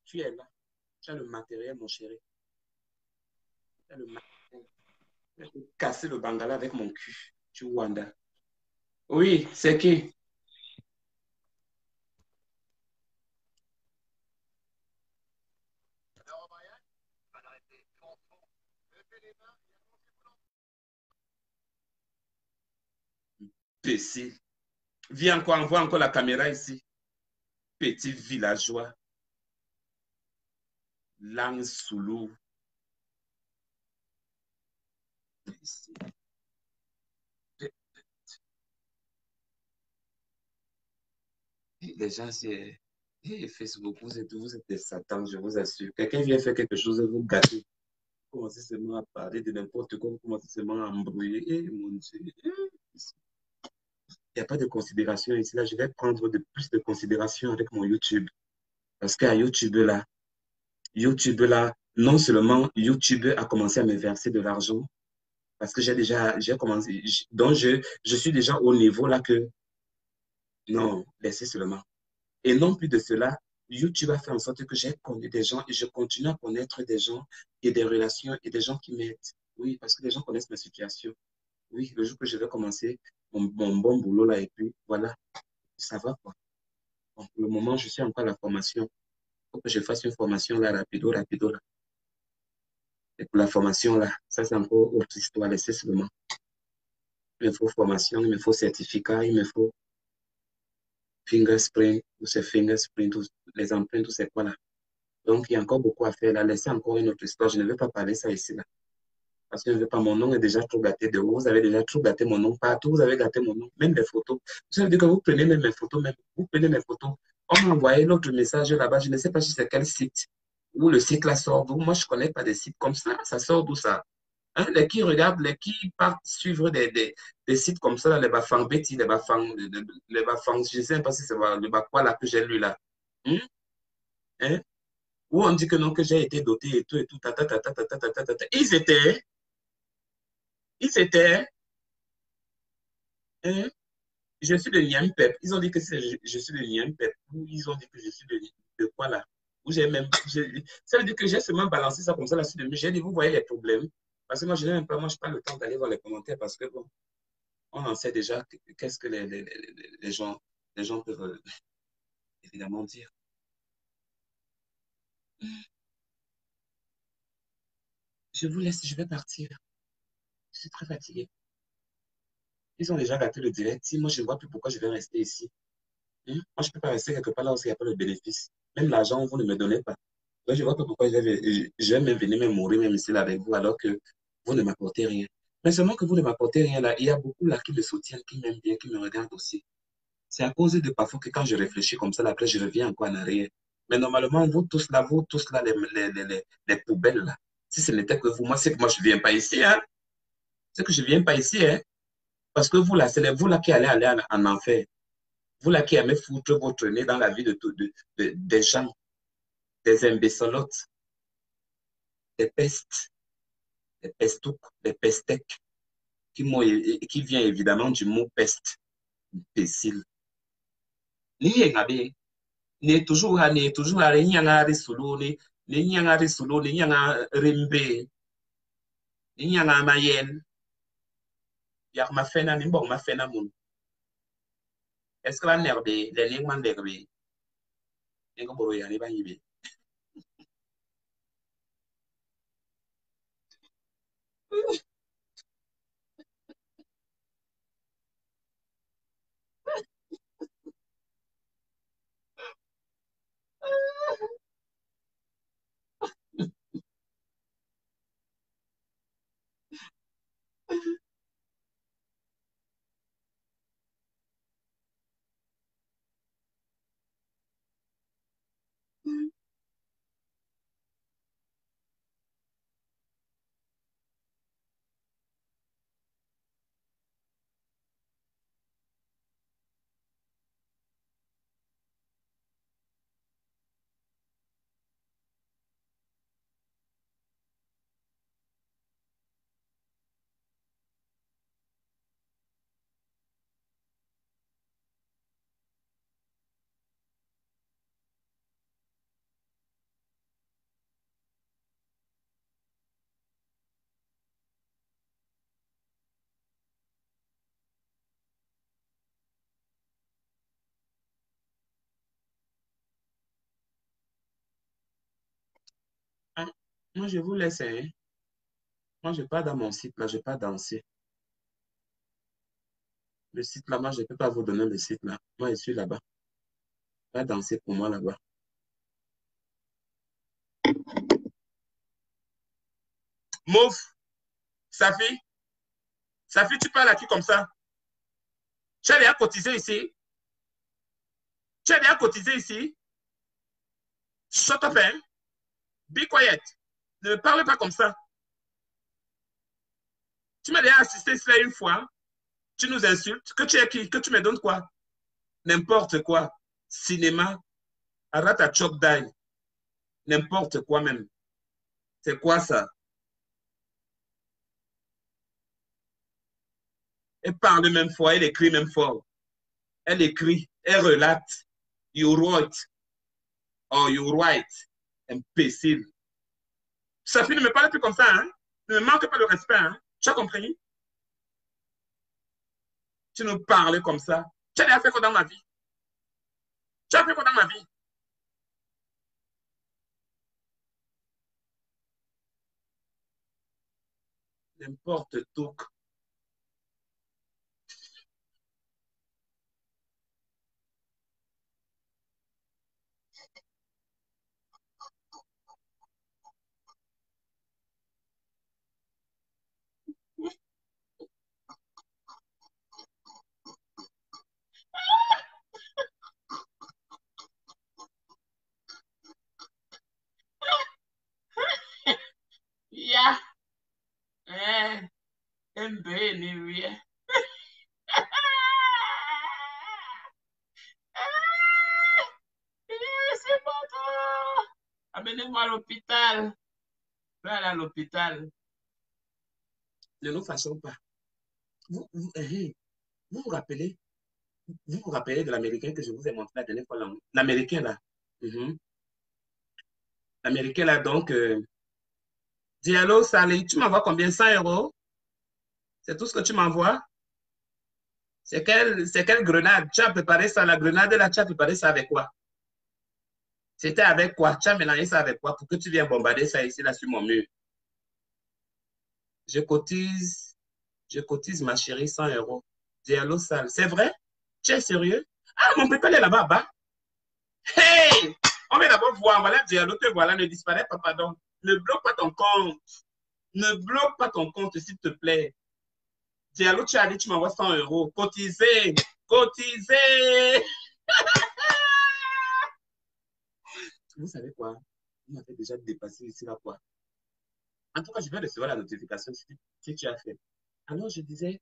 tu es là. Tu as le matériel, mon chéri. Tu as le matériel. Je vais te casser le bangala avec mon cul. Tu Wanda. Oui, c'est qui? Imbécile. Viens encore, envoie encore la caméra ici. Petit villageois. Langue soulou. Les gens, c'est Facebook, vous êtes des satans, je vous assure. Quelqu'un vient faire quelque chose, vous gâtez. Vous commencez seulement à parler de n'importe quoi, vous commencez seulement à embrouiller. Mon Dieu. Il n'y a pas de considération ici. Là, je vais prendre plus de considération avec mon YouTube. Parce qu'à YouTube là, non seulement YouTube a commencé à me verser de l'argent, Parce que j'ai commencé, donc je suis déjà au niveau là que, non, laissez seulement. Et non plus de cela, YouTube a fait en sorte que j'ai connu des gens et je continue à connaître des gens et des relations et des gens qui m'aident. Oui, parce que les gens connaissent ma situation. Oui, le jour que je vais commencer mon bon boulot là et puis voilà, ça va quoi. Donc, pour le moment, je suis encore à la formation. Il faut que je fasse une formation là, rapido, rapido là. Et pour la formation là, ça c'est encore autre histoire, laissez seulement. Il me faut formation, il me faut certificat, il me faut fingerprint, tous ces fingerprints, les empreintes, tout c'est quoi là. Donc, il y a encore beaucoup à faire là. Laissez encore une autre histoire. Je ne vais pas parler ça ici là. Parce que je ne veux pas, mon nom est déjà trop gâté de vous. Vous avez déjà trop gâté mon nom partout. Vous avez gâté mon nom, même les photos. Ça veut dire que vous prenez même mes photos, même. Vous prenez mes photos. On m'a envoyé l'autre message là-bas. Je ne sais pas si c'est quel site. Où le site là sort d'où. Moi, je ne connais pas des sites comme ça. Ça sort d'où ça? Hein, les qui regardent, les qui partent suivre des sites comme ça, là, les Bafang Betty, les Bafang, je ne sais pas si c'est le Bakwa là que j'ai lu là. Hein? Hein? Où on dit que non, que j'ai été doté et tout, ta, ta, ta, ta, ta, ta, ta, ta, ta, ta. Ils étaient, hein, je suis de Niampep. Ils ont dit que je suis de Niampep. Ou ils ont dit que je suis de quoi là? Où j'ai même, ça veut dire que j'ai seulement balancé ça comme ça là-dessus de j'ai dit, vous voyez les problèmes. Parce que moi, je n'ai même pas, moi, je n'ai pas le temps d'aller voir les commentaires parce que bon, on en sait déjà qu'est-ce que les gens peuvent évidemment dire. Je vous laisse, je vais partir. Je suis très fatiguée. Ils ont déjà gâté le direct. Si moi, je ne vois plus pourquoi je vais rester ici. Moi, je ne peux pas rester quelque part là où il n'y a pas de bénéfice. Même l'argent, vous ne me donnez pas. Donc, je ne vois pas pourquoi je vais même venir me mourir même ici là avec vous alors que vous ne m'apportez rien. Mais seulement que vous ne m'apportez rien là, il y a beaucoup là qui me soutiennent, qui m'aiment bien, qui me regardent aussi. C'est à cause de parfois que quand je réfléchis comme ça, là, après, je reviens encore en arrière. Mais normalement, vous tous là, les poubelles là, si ce n'était que vous, moi, c'est que moi, je ne viens pas ici, hein. C'est que je ne viens pas ici, hein. Parce que vous là, c'est vous là qui allez aller en enfer. Vous là qui aimez foutre votre nez dans la vie des gens, des imbécilotes, des pestes, des pestouks, des pestèques, qui vient évidemment du mot peste, imbécile. Ni yengabe, ni toujours à nyanga solo, ni nyanga solo, ni nyanga rimbe, ni nyanga mayen. Yak ma fena, ni bon ma fena moun. Est-ce que la nerbe, les lingman derbe, ni boro ya ni banyibe. Hein? Moi, je vous laisse, hein. Moi, je pars dans mon site, là, je pars danser. Le site là, moi, je ne peux pas vous donner le site là. Moi, je suis là-bas. Pas danser pour moi là-bas. Mouf, Safi, Safi, tu parles à qui comme ça? Tu as déjà cotisé ici? Tu as déjà cotisé ici? Shut up, hein? Be quiet. Ne me parle pas comme ça. Tu m'as déjà assisté cela une fois. Tu nous insultes. Que tu es qui? Que tu me donnes quoi? N'importe quoi. Cinéma. Arata chok dai. N'importe quoi même. C'est quoi ça? Elle parle même fort, elle écrit même fort. Elle écrit, elle relate. You wrote. Oh, you write. Imbécile. Safi ne me parle plus comme ça, hein? Ne me manque pas de respect, hein? Tu as compris? Tu nous parles comme ça. Tu as déjà fait quoi dans ma vie? Tu as fait quoi dans ma vie? N'importe tout. Yeah. Yeah. C'est bon, toi. Amenez-moi à l'hôpital. Je vais aller à l'hôpital. Ne nous fâchons pas. Vous vous rappelez? Vous vous rappelez de l'Américain que je vous ai montré la dernière fois? L'Américain, là. L'Américain, là, donc, Diallo, Salé, tu m'envoies combien? 100 euros? C'est tout ce que tu m'envoies? C'est quelle grenade? Tu as préparé ça, la grenade, là, tu as préparé ça avec quoi? C'était avec quoi? Tu as mélangé ça avec quoi pour que tu viennes bombarder ça ici, là, sur mon mur? Je cotise, ma chérie, 100 euros. Diallo, Sal. C'est vrai? Tu es sérieux? Ah, mon pépé est là-bas, bas. Hey! On va d'abord voir. Voilà, Diallo, te voilà, ne disparaît pas, pardon. Ne bloque pas ton compte. Ne bloque pas ton compte, s'il te plaît. Diallo, tu as dit, tu m'envoies 100 euros. Cotiser. Cotiser. Vous savez quoi? Vous m'avez déjà dépassé ici, là, quoi. En tout cas, je vais recevoir la notification si tu as fait. Alors, je disais,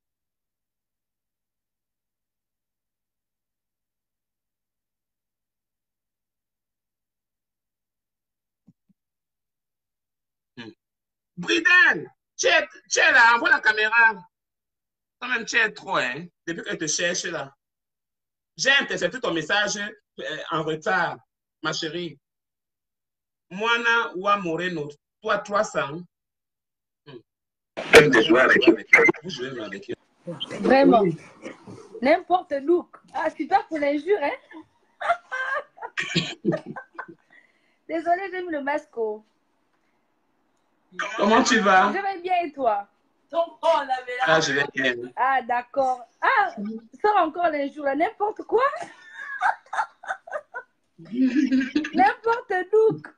Bridel, tu es là, envoie la caméra. Quand même, tu es trop, hein, depuis qu'elle te cherche là. J'ai intercepté ton message en retard, ma chérie. Moana Wa Moreno, toi 300. Vous jouez avec eux. Vraiment. Oui. N'importe look. Ah, super pour l'injure, hein? Désolée, j'ai mis le masque. Comment tu vas? Je vais bien et toi? Ah, je vais bien. Ah, d'accord. Ah, sort encore l'injure, là. N'importe quoi. N'importe look.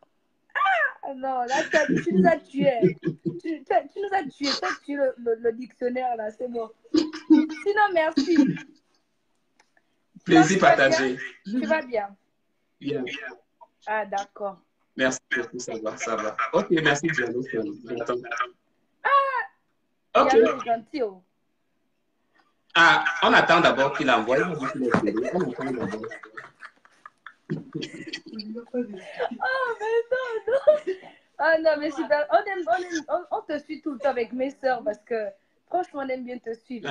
Ah, non, là, tu nous as tués. Tu nous as tués. Tu as tué le dictionnaire, là. C'est bon. Sinon, merci. Plaisir partagé. Tu vas bien? Bien. Ah, d'accord. Merci beaucoup, ça va, ça va. Ok, merci, Diallo. Ah, ok. Diallo est gentil. Oh. Ah, on attend d'abord qu'il envoie. On attend d'abord. Oh, mais non. Ah non, mais super. On te suit tout le temps avec mes soeurs parce que franchement, on aime bien te suivre.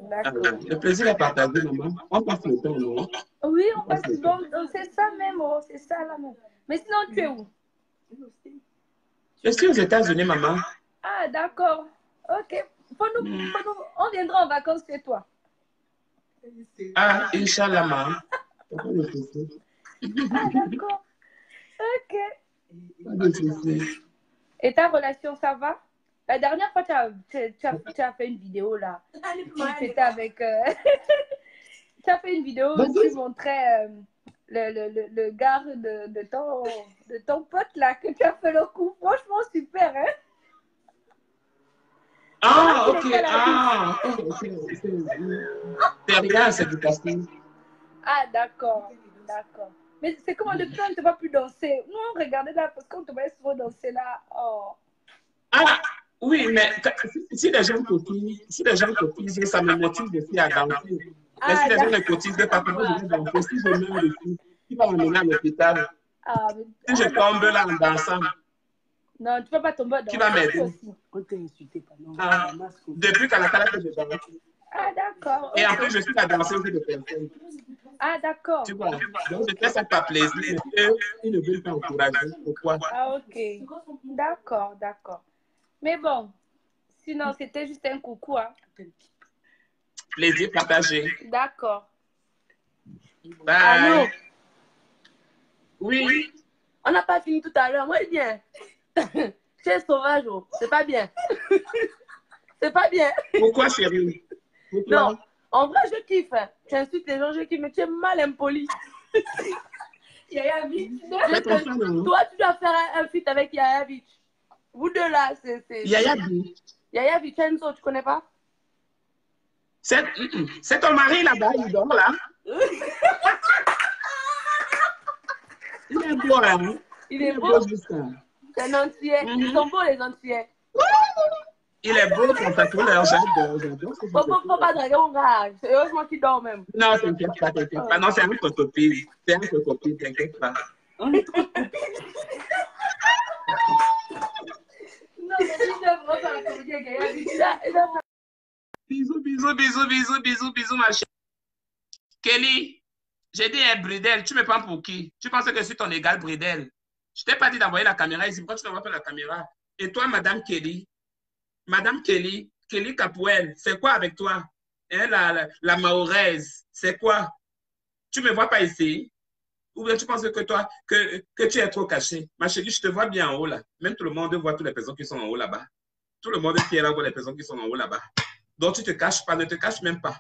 D'accord. Le plaisir est partagé, maman. On passe le temps, non? Oui, on passe le temps. C'est ça même, oh, c'est ça là même. Mais sinon, tu es où? Je suis aux États-Unis, maman. Ah, d'accord. Ok. On viendra en vacances chez toi. Ah, Inch'Allah, maman. Ah, d'accord. Ok. Et ta relation, ça va? La dernière fois, tu as fait une vidéo là. C'était avec. Tu as fait une vidéo où tu montrais le gars de ton pote là, que tu as fait le coup. Franchement, super, hein? Ah, ok. Ah, c'est rien, c'est du casting. Ah, d'accord. D'accord. Mais c'est comment depuis on ne te voit plus danser? Nous, on regardait là parce qu'on te voyait souvent danser là. Oh. Ah, oui, mais si les gens cotisent, ça me motive aussi à danser. Mais si les gens ne cotisent pas, comment je vais danser? Si je mets le coup, qui va m'amener à l'hôpital? Ah, Si je tombe là en dansant. Non, tu ne peux pas tomber dans Qui va m'aider? aussi. On t'a insulté pendant Ah, depuis Canada que je danse. Ah, d'accord. Et en Ok. plus, je suis la danseuse de personne. Ah, d'accord. Tu vois. Donc, je fais ça par plaisir. Mais eux, ils ne veulent pas encourager. Pourquoi? Ah, ok. D'accord, d'accord. Mais bon, sinon, c'était juste un coucou. Hein. Plaisir partagé. D'accord. Bye. Allô? Oui. On n'a pas fini tout à l'heure. Moi, bien. Tu es sauvage, oh. C'est pas bien. C'est pas bien. Pourquoi, chérie? Pourquoi? Non. En vrai, je kiffe. Hein. Tu insultes les gens, je kiffe, mais tu es mal impoli. Yaya Beach. Fais ton fan, hein? Toi, tu dois faire un feat avec Yaya Beach. Vous deux là, c'est. Yaya Beach. Yaya Vincenzo, tu connais pas? C'est ton mari là-bas, il dort là. Il est beau, hein? Il est beau. Justin. C'est un entier. Ils sont beaux, les entiers. Il est beau, ton tatoueur, j'adore. Faut pas draguer mon gars. C'est heureusement qu'il dort même. Non, t'inquiète pas, t'inquiète pas. Non, c'est un photocopie. C'est un photocopie, t'inquiète pas. On est trop copines. Non, mais tu dois vraiment faire la comédie avec Yaya Beach. Bisous, bisous, bisous, bisous, bisous, bisous, ma chérie. Kelly, j'ai dit, hey, Bridel, tu me prends pour qui? Tu penses que je suis ton égal, Bridel? Je t'ai pas dit d'envoyer la caméra ici. Pourquoi tu n'envoies pas la caméra? Et toi, Madame Kelly, Kelly Capouel, c'est quoi avec toi? Hein, la Mahoraise, c'est quoi? Tu me vois pas ici? Ou bien tu penses que toi, que tu es trop caché? Ma chérie, je te vois bien en haut là. Même tout le monde voit toutes les personnes qui sont en haut là-bas. Tout le monde qui est là voit les personnes qui sont en haut là-bas. Donc tu te caches pas, ne te cache même pas.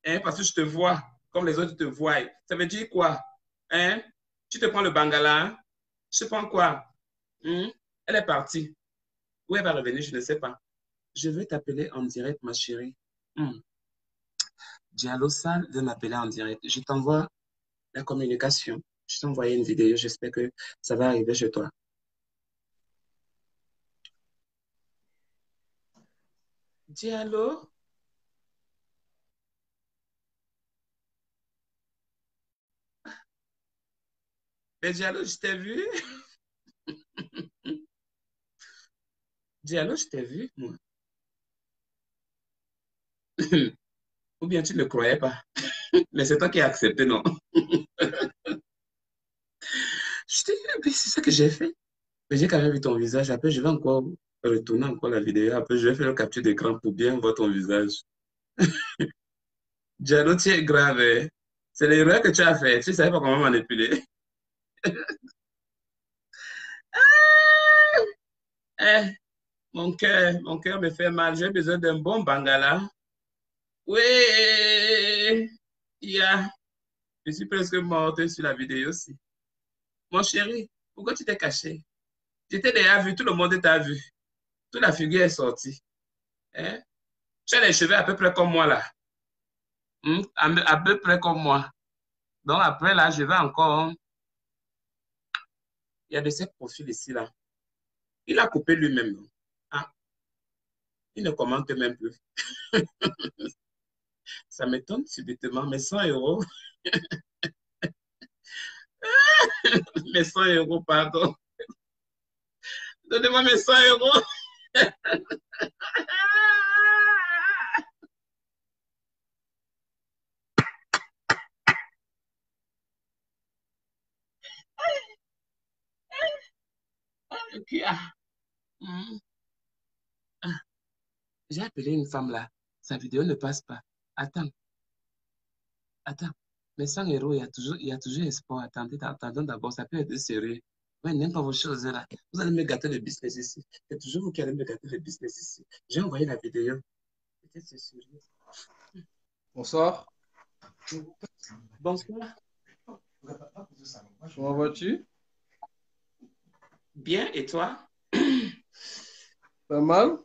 Hein, parce que je te vois comme les autres te voient. Ça veut dire quoi? Hein? Tu te prends le bangala, hein? Je prends quoi? Elle est partie. Où elle va revenir, je ne sais pas. Je vais t'appeler en direct, ma chérie. Diallo Sal veut m'appeler en direct. Je t'envoie la communication. Je t'ai envoyé une vidéo. J'espère que ça va arriver chez toi. Diallo? Mais Diallo, je t'ai vu. Diallo, je t'ai vu, moi. Ou bien tu ne le croyais pas. Mais c'est toi qui as accepté, non? Je t'ai dit, c'est ça que j'ai fait. Mais j'ai quand même vu ton visage. Après, je vais encore retourner encore la vidéo. Après, je vais faire le capture d'écran pour bien voir ton visage. Diallo, tu es grave. Hein? C'est l'erreur que tu as fait. Tu ne savais pas comment manipuler. Eh, mon cœur me fait mal. J'ai besoin d'un bon bangala. Oui, yeah. Je suis presque morte sur la vidéo aussi. Mon chéri, pourquoi tu t'es caché? Tu t'es déjà vu, tout le monde t'a vu. Toute la figure est sortie. Hein? Tu as les cheveux à peu près comme moi là. À peu près comme moi. Donc après là, je vais encore. Il y a de ces profils ici là. Il a coupé lui-même. Ah, il ne commente même plus. Ça m'étonne subitement. Mais 100 euros. Mes 100 euros, pardon. Donnez-moi mes 100 euros. Okay. J'ai appelé une femme là. Sa vidéo ne passe pas. Attends. Mais 100 euros, il y a toujours espoir. Attendons d'abord, ça peut être sérieux. Ouais, n'aime pas vos choses là. Vous allez me gâter le business ici. C'est toujours vous qui allez me gâter le business ici. J'ai envoyé la vidéo. Peut-être c'est sérieux. Bonsoir. Bonsoir. Comment vas-tu? Bien, et toi? Pas mal?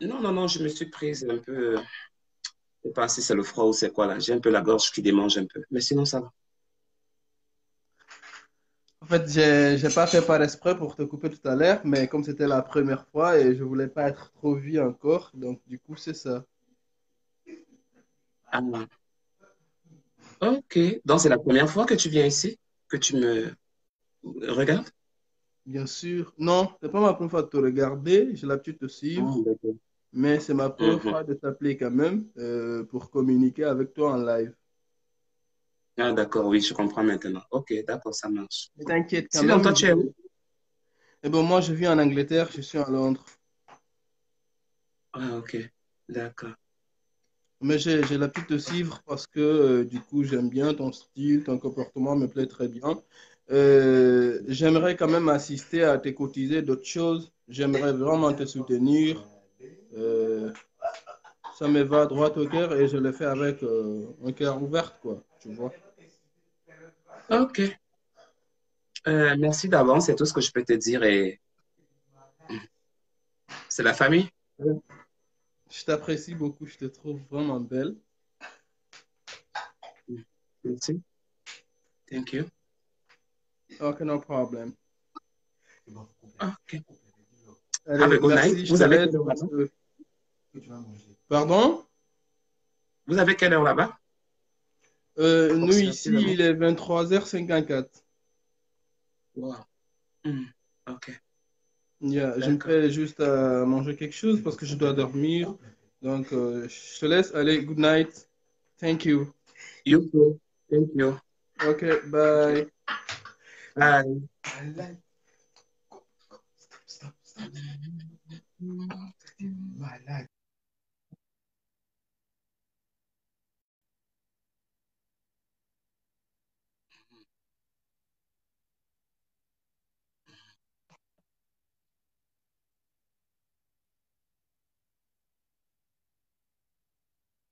Non, je me suis prise un peu. Je ne sais pas si c'est le froid ou c'est quoi là. J'ai un peu la gorge qui démange un peu. Mais sinon, ça va. En fait, j'ai pas fait par exprès pour te couper tout à l'heure, mais comme c'était la première fois et je voulais pas être trop vu encore, donc du coup, c'est ça. Ah, ok. Donc, c'est la première fois que tu viens ici, que tu me regardes? Bien sûr. Non, c'est pas ma première fois de te regarder. J'ai l'habitude de te Ah, suivre, d'accord. mais c'est ma première Mhm. fois de t'appeler quand même pour communiquer avec toi en live. Ah, d'accord, oui, je comprends maintenant. Ok, d'accord, ça marche. Mais t'inquiète quand Sinon, toi, même. tu es où? Eh ben, moi, je vis en Angleterre, je suis à Londres. Ah, ok, d'accord. Mais j'ai l'habitude de te suivre parce que du coup, j'aime bien ton style, ton comportement me plaît très bien. J'aimerais quand même assister à tes cotiser d'autres choses. J'aimerais vraiment te soutenir. Euh, Ça me va droit au cœur et je le fais avec un cœur ouvert, quoi, tu vois. Ok, merci d'avance, c'est tout ce que je peux te dire et c'est la famille. Je t'apprécie beaucoup, je te trouve vraiment belle. Merci, thank you. Ok, no problem. Ok, have Allez, a good night. merci, je te Vous avez laisse quelle heure parce là-bas? que... Pardon? Vous avez quelle heure là-bas? Nous ici, Approximativement. il est 23h54. Wow. Hmm, ok, Yeah, je me d'accord. fais juste à manger quelque chose parce que je dois dormir. Donc, je te laisse. Allez, good night. Thank you. You too. Thank you. Ok, Ok, bye. bye.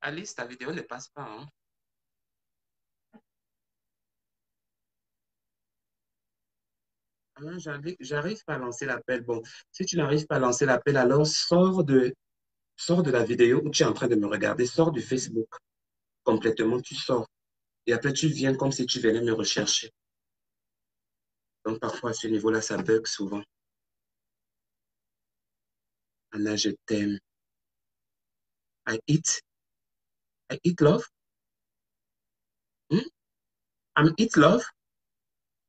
Alice, ta vidéo ne passe pas, hein? Ah, j'arrive pas à lancer l'appel. Bon, si tu n'arrives pas à lancer l'appel, alors sors de la vidéo où tu es en train de me regarder, sors du Facebook complètement, tu sors. Et après, tu viens comme si tu venais me rechercher. Donc, parfois, à ce niveau-là, ça bug souvent. Anna, je t'aime. I eat. I eat love. Hmm? I'm eat love.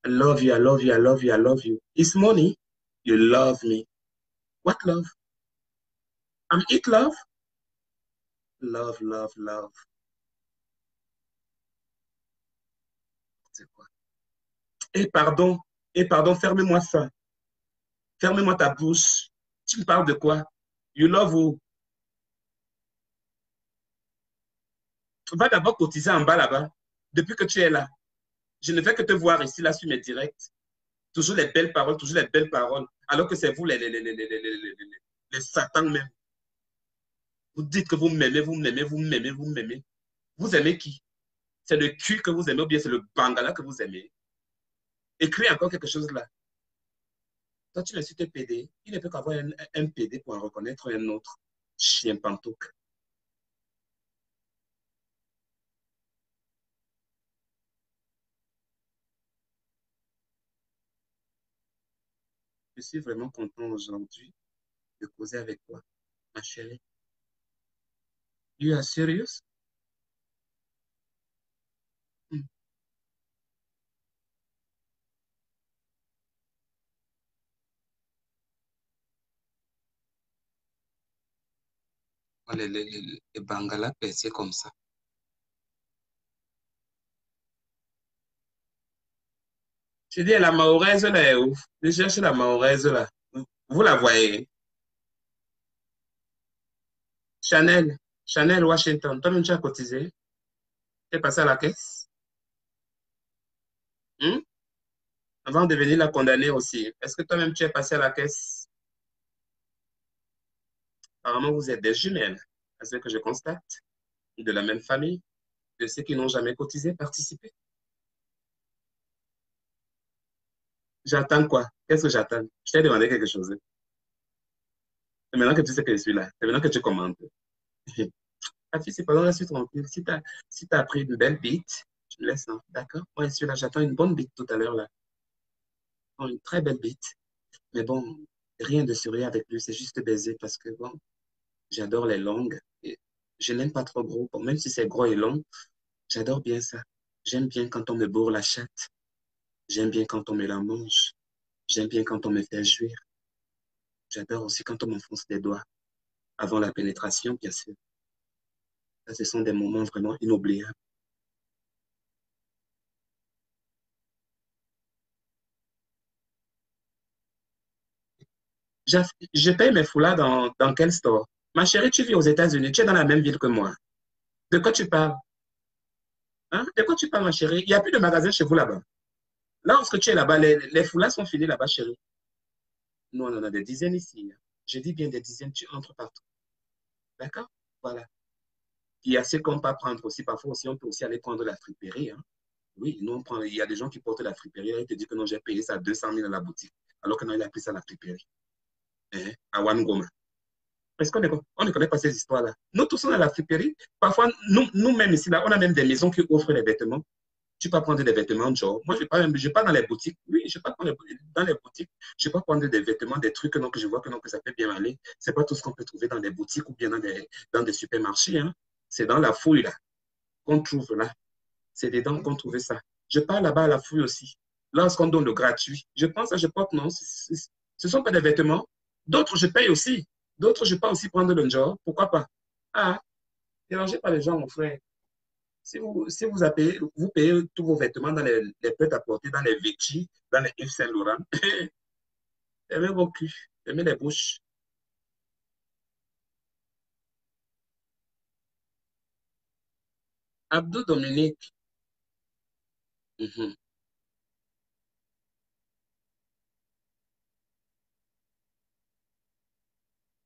I love you, I love you, I love you, I love you. It's money. You love me. What love? I'm eat love. Love, love, love. C'est quoi? Et pardon, ferme-moi ça. Ferme-moi ta bouche. Tu me parles de quoi? You love who? Va d'abord cotiser en bas là-bas. Depuis que tu es là, je ne fais que te voir ici, là, sur mes directs. Toujours les belles paroles, toujours les belles paroles. Alors que c'est vous, les satans même. Vous dites que vous m'aimez, vous m'aimez, vous m'aimez, vous m'aimez. Vous aimez qui? C'est le cul que vous aimez ou bien c'est le bangala que vous aimez? Écris encore quelque chose là. Toi, tu l'insultes PD. Il ne peut qu'avoir un PD pour en reconnaître un autre. Chien pantouk. Je suis vraiment content aujourd'hui de causer avec toi, ma chérie. You are serious? Hmm. Les Bangala percés comme ça. Je dis, la mahoraise là est où? Je cherche la mahoraise là. Vous la voyez? Chanel, Chanel Washington. Toi-même, tu as cotisé. Tu es passé à la caisse. Hmm? Avant de venir la condamner aussi. Est-ce que toi-même, tu es passé à la caisse? Apparemment, vous êtes des jumelles. C'est ce que je constate. De la même famille, de ceux qui n'ont jamais cotisé, participé. J'attends quoi? Qu'est-ce que j'attends? Je t'ai demandé quelque chose. C'est maintenant que tu sais que je suis là. C'est maintenant que tu commandes. La fille, c'est pendant la suite tranquille. Si t'as pris une belle bite, tu me laisses, hein. D'accord? Moi, je suis là. J'attends une bonne bite tout à l'heure, là. Oh, une très belle bite. Mais bon, rien de sérieux avec lui. C'est juste baiser parce que, bon, j'adore les longues. Et je n'aime pas trop gros. Bon, même si c'est gros et long, j'adore bien ça. J'aime bien quand on me bourre la chatte. J'aime bien quand on me la mange. J'aime bien quand on me fait jouir. J'adore aussi quand on m'enfonce les doigts avant la pénétration, bien sûr. Ça, ce sont des moments vraiment inoubliables. Je paye mes foulards dans quel store? Ma chérie, tu vis aux États-Unis, tu es dans la même ville que moi. De quoi tu parles? Hein? De quoi tu parles, ma chérie? Il n'y a plus de magasin chez vous là-bas. Lorsque tu es là-bas, les foulards sont finis là-bas, chérie. Nous, on en a des dizaines ici. Je dis bien des dizaines, tu entres partout. D'accord? Voilà. Il y a ce qu'on peut prendre aussi. Parfois aussi, on peut aussi aller prendre la friperie. Hein. Oui, nous, on prend, il y a des gens qui portent la friperie. Ils te disent que non, j'ai payé ça 200 000 à la boutique. Alors que non, il a pris ça à la friperie. Hein? À Wangoma. Est-ce on ne connaît pas ces histoires-là? Nous tous, on a la friperie. Parfois, nous-mêmes ici, là, on a même des maisons qui offrent les vêtements. Tu peux prendre des vêtements, genre. Moi, je vais pas dans les boutiques. Oui, je vais pas prendre dans les boutiques. Je vais pas prendre des vêtements, des trucs non, que je vois que, non, que ça peut bien aller. C'est pas tout ce qu'on peut trouver dans des boutiques ou bien dans des supermarchés. Hein. C'est dans la fouille, là, qu'on trouve là. C'est dedans qu'on trouve ça. Je pars là-bas à la fouille aussi. Lorsqu'on donne le gratuit, je pense à je porte, non, ce ne sont pas des vêtements. D'autres, je paye aussi. D'autres, je peux aussi prendre le genre. Pourquoi pas? Ah, dérangez pas les gens, mon frère. Si vous vous payez tous vos vêtements dans les prêt-à-porter, dans les Vichy, dans les Yves Saint-Laurent, aimez vos culs, aimez les bouches. Abdou Dominique. Mhm.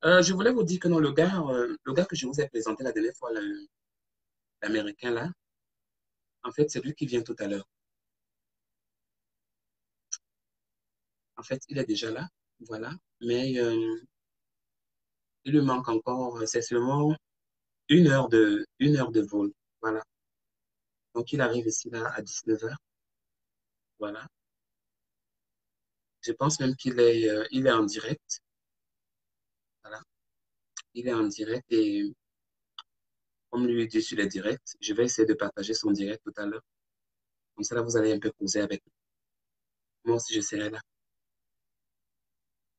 Je voulais vous dire que non, le gars que je vous ai présenté la dernière fois, l'Américain là, en fait, c'est lui qui vient tout à l'heure. En fait, il est déjà là, voilà. Mais il lui manque encore, c'est seulement une heure de vol. Voilà. Donc, il arrive ici là à 19h. Voilà. Je pense même il est en direct. Voilà. Il est en direct et comme lui dit sur les directs, je vais essayer de partager son direct tout à l'heure. Comme ça, là, vous allez un peu causer avec lui. Moi aussi, je serai là.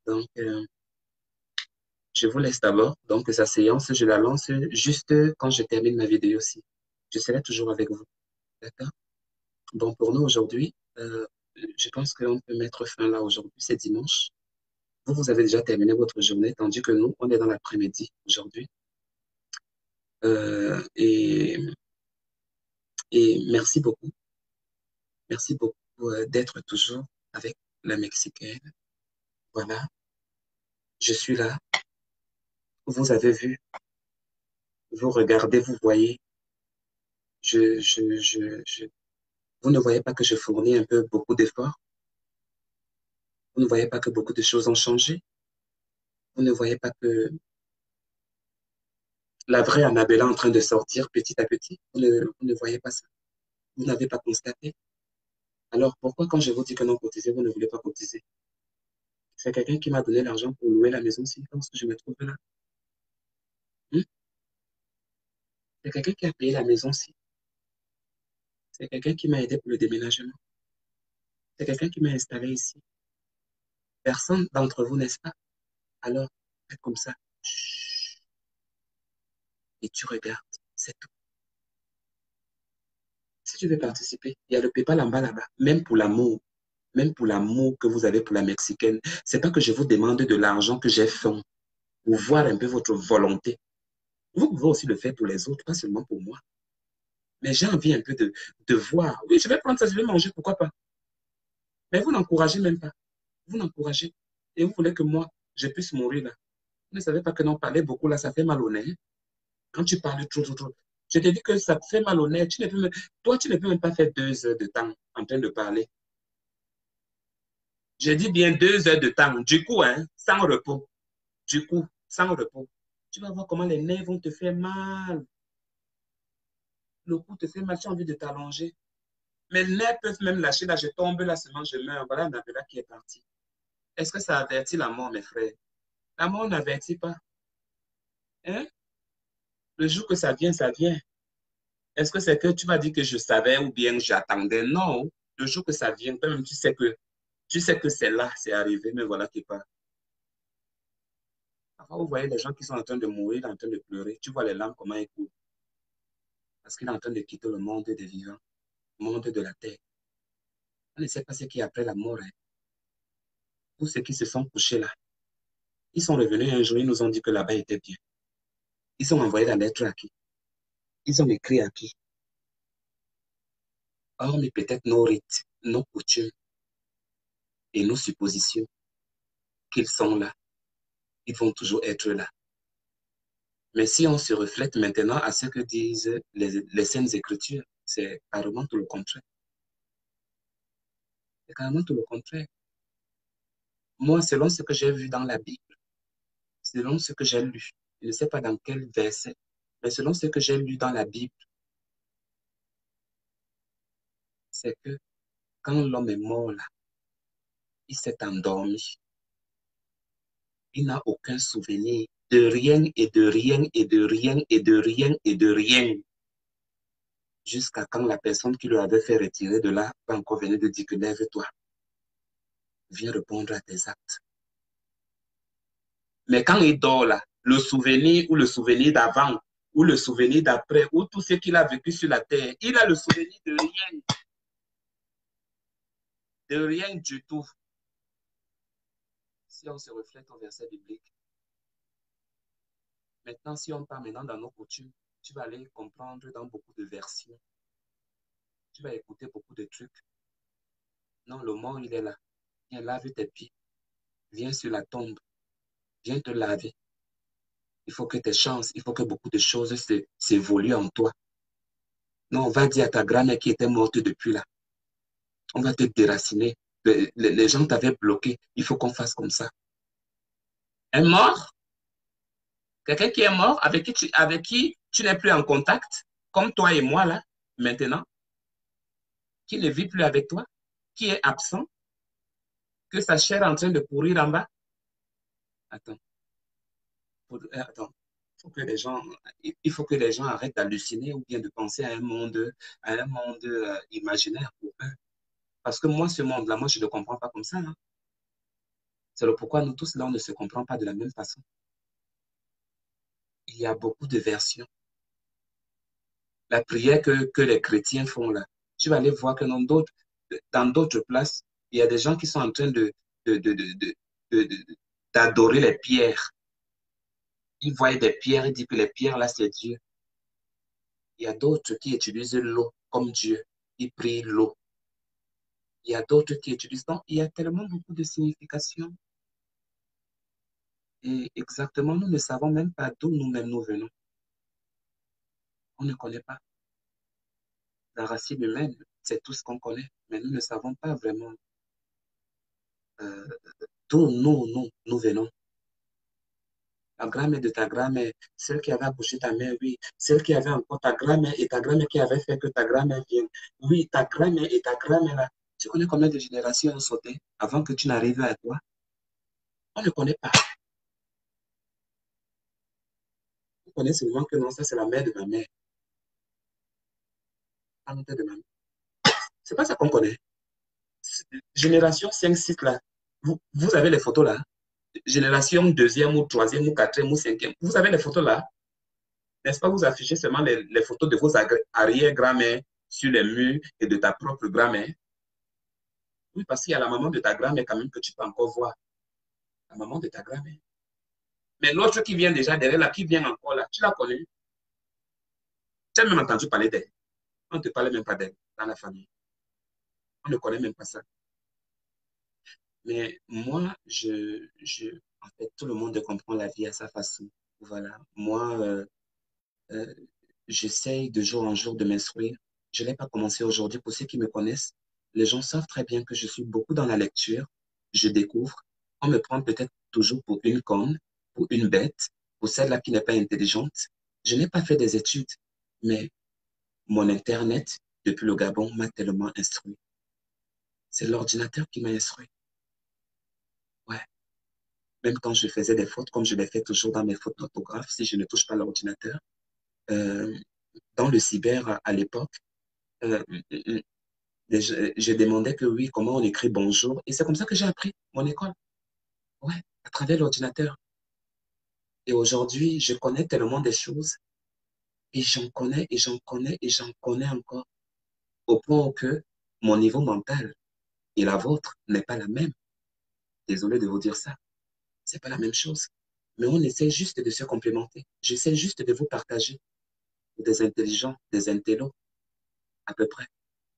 Donc, je vous laisse d'abord. Donc, sa séance, je la lance juste quand je termine ma vidéo aussi. Je serai toujours avec vous. D'accord? Bon, pour nous aujourd'hui, je pense qu'on peut mettre fin là aujourd'hui. C'est dimanche. Vous avez déjà terminé votre journée, tandis que nous, on est dans l'après-midi aujourd'hui. Euh, et, et merci beaucoup. Merci beaucoup d'être toujours avec la Mexicaine. Voilà, je suis là. Vous avez vu, vous regardez, vous voyez. Vous ne voyez pas que je fournis un peu beaucoup d'efforts. Vous ne voyez pas que beaucoup de choses ont changé. Vous ne voyez pas que la vraie Annabella est en train de sortir petit à petit. Vous ne voyez pas ça. Vous n'avez pas constaté. Alors pourquoi quand je vous dis que non cotiser, vous ne voulez pas cotiser? C'est quelqu'un qui m'a donné l'argent pour louer la maison-ci lorsque je me trouve là. Hmm? C'est quelqu'un qui a payé la maison-ci. C'est quelqu'un qui m'a aidé pour le déménagement. C'est quelqu'un qui m'a installé ici. Personne d'entre vous, n'est-ce pas? Alors, faites comme ça. Chut. Et tu regardes. C'est tout. Si tu veux participer, il y a le PayPal en bas là-bas. Même pour l'amour que vous avez pour la Mexicaine. C'est pas que je vous demande de l'argent que j'ai fait pour voir un peu votre volonté. Vous pouvez aussi le faire pour les autres, pas seulement pour moi. Mais j'ai envie un peu de voir. Oui, je vais prendre ça, je vais manger, pourquoi pas? Mais vous n'encouragez même pas. Vous n'encouragez. Et vous voulez que moi, je puisse mourir là. Vous ne savez pas que non, parler beaucoup là, ça fait mal au nez. Quand tu parles trop, trop, trop. Je te dis que ça fait mal au nez. Toi, tu ne peux même pas faire 2 heures de temps en train de parler. J'ai dit bien 2 heures de temps. Du coup, hein, sans repos. Du coup, sans repos. Tu vas voir comment les nerfs vont te faire mal. Le cou te fait mal, tu as envie de t'allonger. Mes nerfs peuvent même lâcher. Là, je tombe, là, seulement je meurs. Voilà Annabella qui est partie. Est-ce que ça avertit la mort, mes frères? La mort n'avertit pas. Hein? Le jour que ça vient, ça vient. Est-ce que c'est que tu m'as dit que je savais ou bien j'attendais? Non. Le jour que ça vient, toi-même, tu sais que Tu sais que c'est là, c'est arrivé, mais voilà qui part. Parfois, vous voyez les gens qui sont en train de mourir, en train de pleurer. Tu vois les larmes, comment elles coulent. Parce qu'il est en train de quitter le monde des vivants, le monde de la terre. On ne sait pas ce qui est après la mort. Hein. Tous ceux qui se sont couchés là, ils sont revenus un jour, ils nous ont dit que là-bas était bien. Ils ont envoyé la lettre à qui? Ils ont écrit à qui? Or, mais peut-être nos rites, nos coutumes et nos suppositions qu'ils sont là, ils vont toujours être là. Mais si on se reflète maintenant à ce que disent les Saintes Écritures, c'est carrément tout le contraire. C'est carrément tout le contraire. Moi, selon ce que j'ai vu dans la Bible, selon ce que j'ai lu, je ne sais pas dans quel verset, mais selon ce que j'ai lu dans la Bible, c'est que quand l'homme est mort là, il s'est endormi. Il n'a aucun souvenir de rien et de rien et de rien et de rien et de rien. Jusqu'à quand la personne qui lui avait fait retirer de là va encore venir de dire que lève-toi, viens répondre à tes actes. Mais quand il dort là, le souvenir ou le souvenir d'avant ou le souvenir d'après ou tout ce qu'il a vécu sur la terre, il a le souvenir de rien. De rien du tout. Si on se reflète au verset biblique. Maintenant, si on part maintenant dans nos coutumes, tu vas aller comprendre dans beaucoup de versions. Tu vas écouter beaucoup de trucs. Non, le mort, il est là. Viens laver tes pieds. Viens sur la tombe. Viens te laver. Il faut que tes chances, il faut que beaucoup de choses s'évoluent en toi. Non, on va dire à ta grand-mère qui était morte depuis là. On va te déraciner. Les gens t'avaient bloqué. Il faut qu'on fasse comme ça. Un mort, quelqu'un qui est mort, avec qui tu n'es plus en contact, comme toi et moi là, maintenant, qui ne vit plus avec toi, qui est absent, que sa chair est en train de pourrir en bas. Attends. Attends. Il faut que les gens arrêtent d'halluciner ou bien de penser à un monde imaginaire pour eux. Parce que moi, ce monde-là, moi, je ne le comprends pas comme ça. Hein. C'est le pourquoi nous tous, là, on ne se comprend pas de la même façon. Il y a beaucoup de versions. La prière que les chrétiens font là, tu vas aller voir que dans d'autres places, il y a des gens qui sont en train d'adorer les pierres. Ils voient des pierres, ils disent que les pierres là, c'est Dieu. Il y a d'autres qui utilisent l'eau comme Dieu. Ils prient l'eau. Il y a d'autres qui utilisent. Donc, il y a tellement beaucoup de significations. Et exactement, nous ne savons même pas d'où nous-mêmes nous venons. On ne connaît pas. La racine humaine, c'est tout ce qu'on connaît. Mais nous ne savons pas vraiment d'où nous venons. La grand-mère de ta grand-mère, celle qui avait accouché ta mère, oui. Celle qui avait encore ta grand-mère et ta grand-mère qui avait fait que ta grand-mère vienne. Oui, ta grand-mère et ta grand-mère là. Tu connais combien de générations ont sauté avant que tu n'arrives à toi? On ne connaît pas. On connaît seulement que non, ça c'est la mère de ma mère. La mère de ma mère. C'est pas ça qu'on connaît. Génération 5, 6 là. Vous avez les photos là. Génération deuxième ou troisième ou quatrième ou cinquième. Vous avez les photos là. N'est-ce pas, vous affichez seulement les photos de vos arrière-grand-mères sur les murs et de ta propre grand-mère. Oui, parce qu'il y a la maman de ta grand-mère quand même que tu peux encore voir. La maman de ta grand-mère. Mais l'autre qui vient déjà derrière là, qui vient encore là, tu l'as connue. Tu as même entendu parler d'elle. On ne te parlait même pas d'elle dans la famille. On ne connaît même pas ça. Mais moi, en fait, tout le monde comprend la vie à sa façon. Voilà. Moi, j'essaye de jour en jour de m'instruire. Je ne l'ai pas commencé aujourd'hui. Pour ceux qui me connaissent, les gens savent très bien que je suis beaucoup dans la lecture. Je découvre. On me prend peut-être toujours pour une conne, pour une bête, pour celle-là qui n'est pas intelligente. Je n'ai pas fait des études, mais mon Internet, depuis le Gabon, m'a tellement instruit. C'est l'ordinateur qui m'a instruit. Ouais. Même quand je faisais des fautes, comme je les fais toujours dans mes fautes d'orthographe, si je ne touche pas l'ordinateur, dans le cyber à l'époque, Je demandais que oui, comment on écrit bonjour. Et c'est comme ça que j'ai appris mon école. Ouais, à travers l'ordinateur. Et aujourd'hui, je connais tellement des choses. Et j'en connais, et j'en connais, et j'en connais encore. Au point que mon niveau mental et la vôtre n'est pas la même. Désolé de vous dire ça. C'est pas la même chose. Mais on essaie juste de se complémenter. J'essaie juste de vous partager des intelligents, des intellos, à peu près.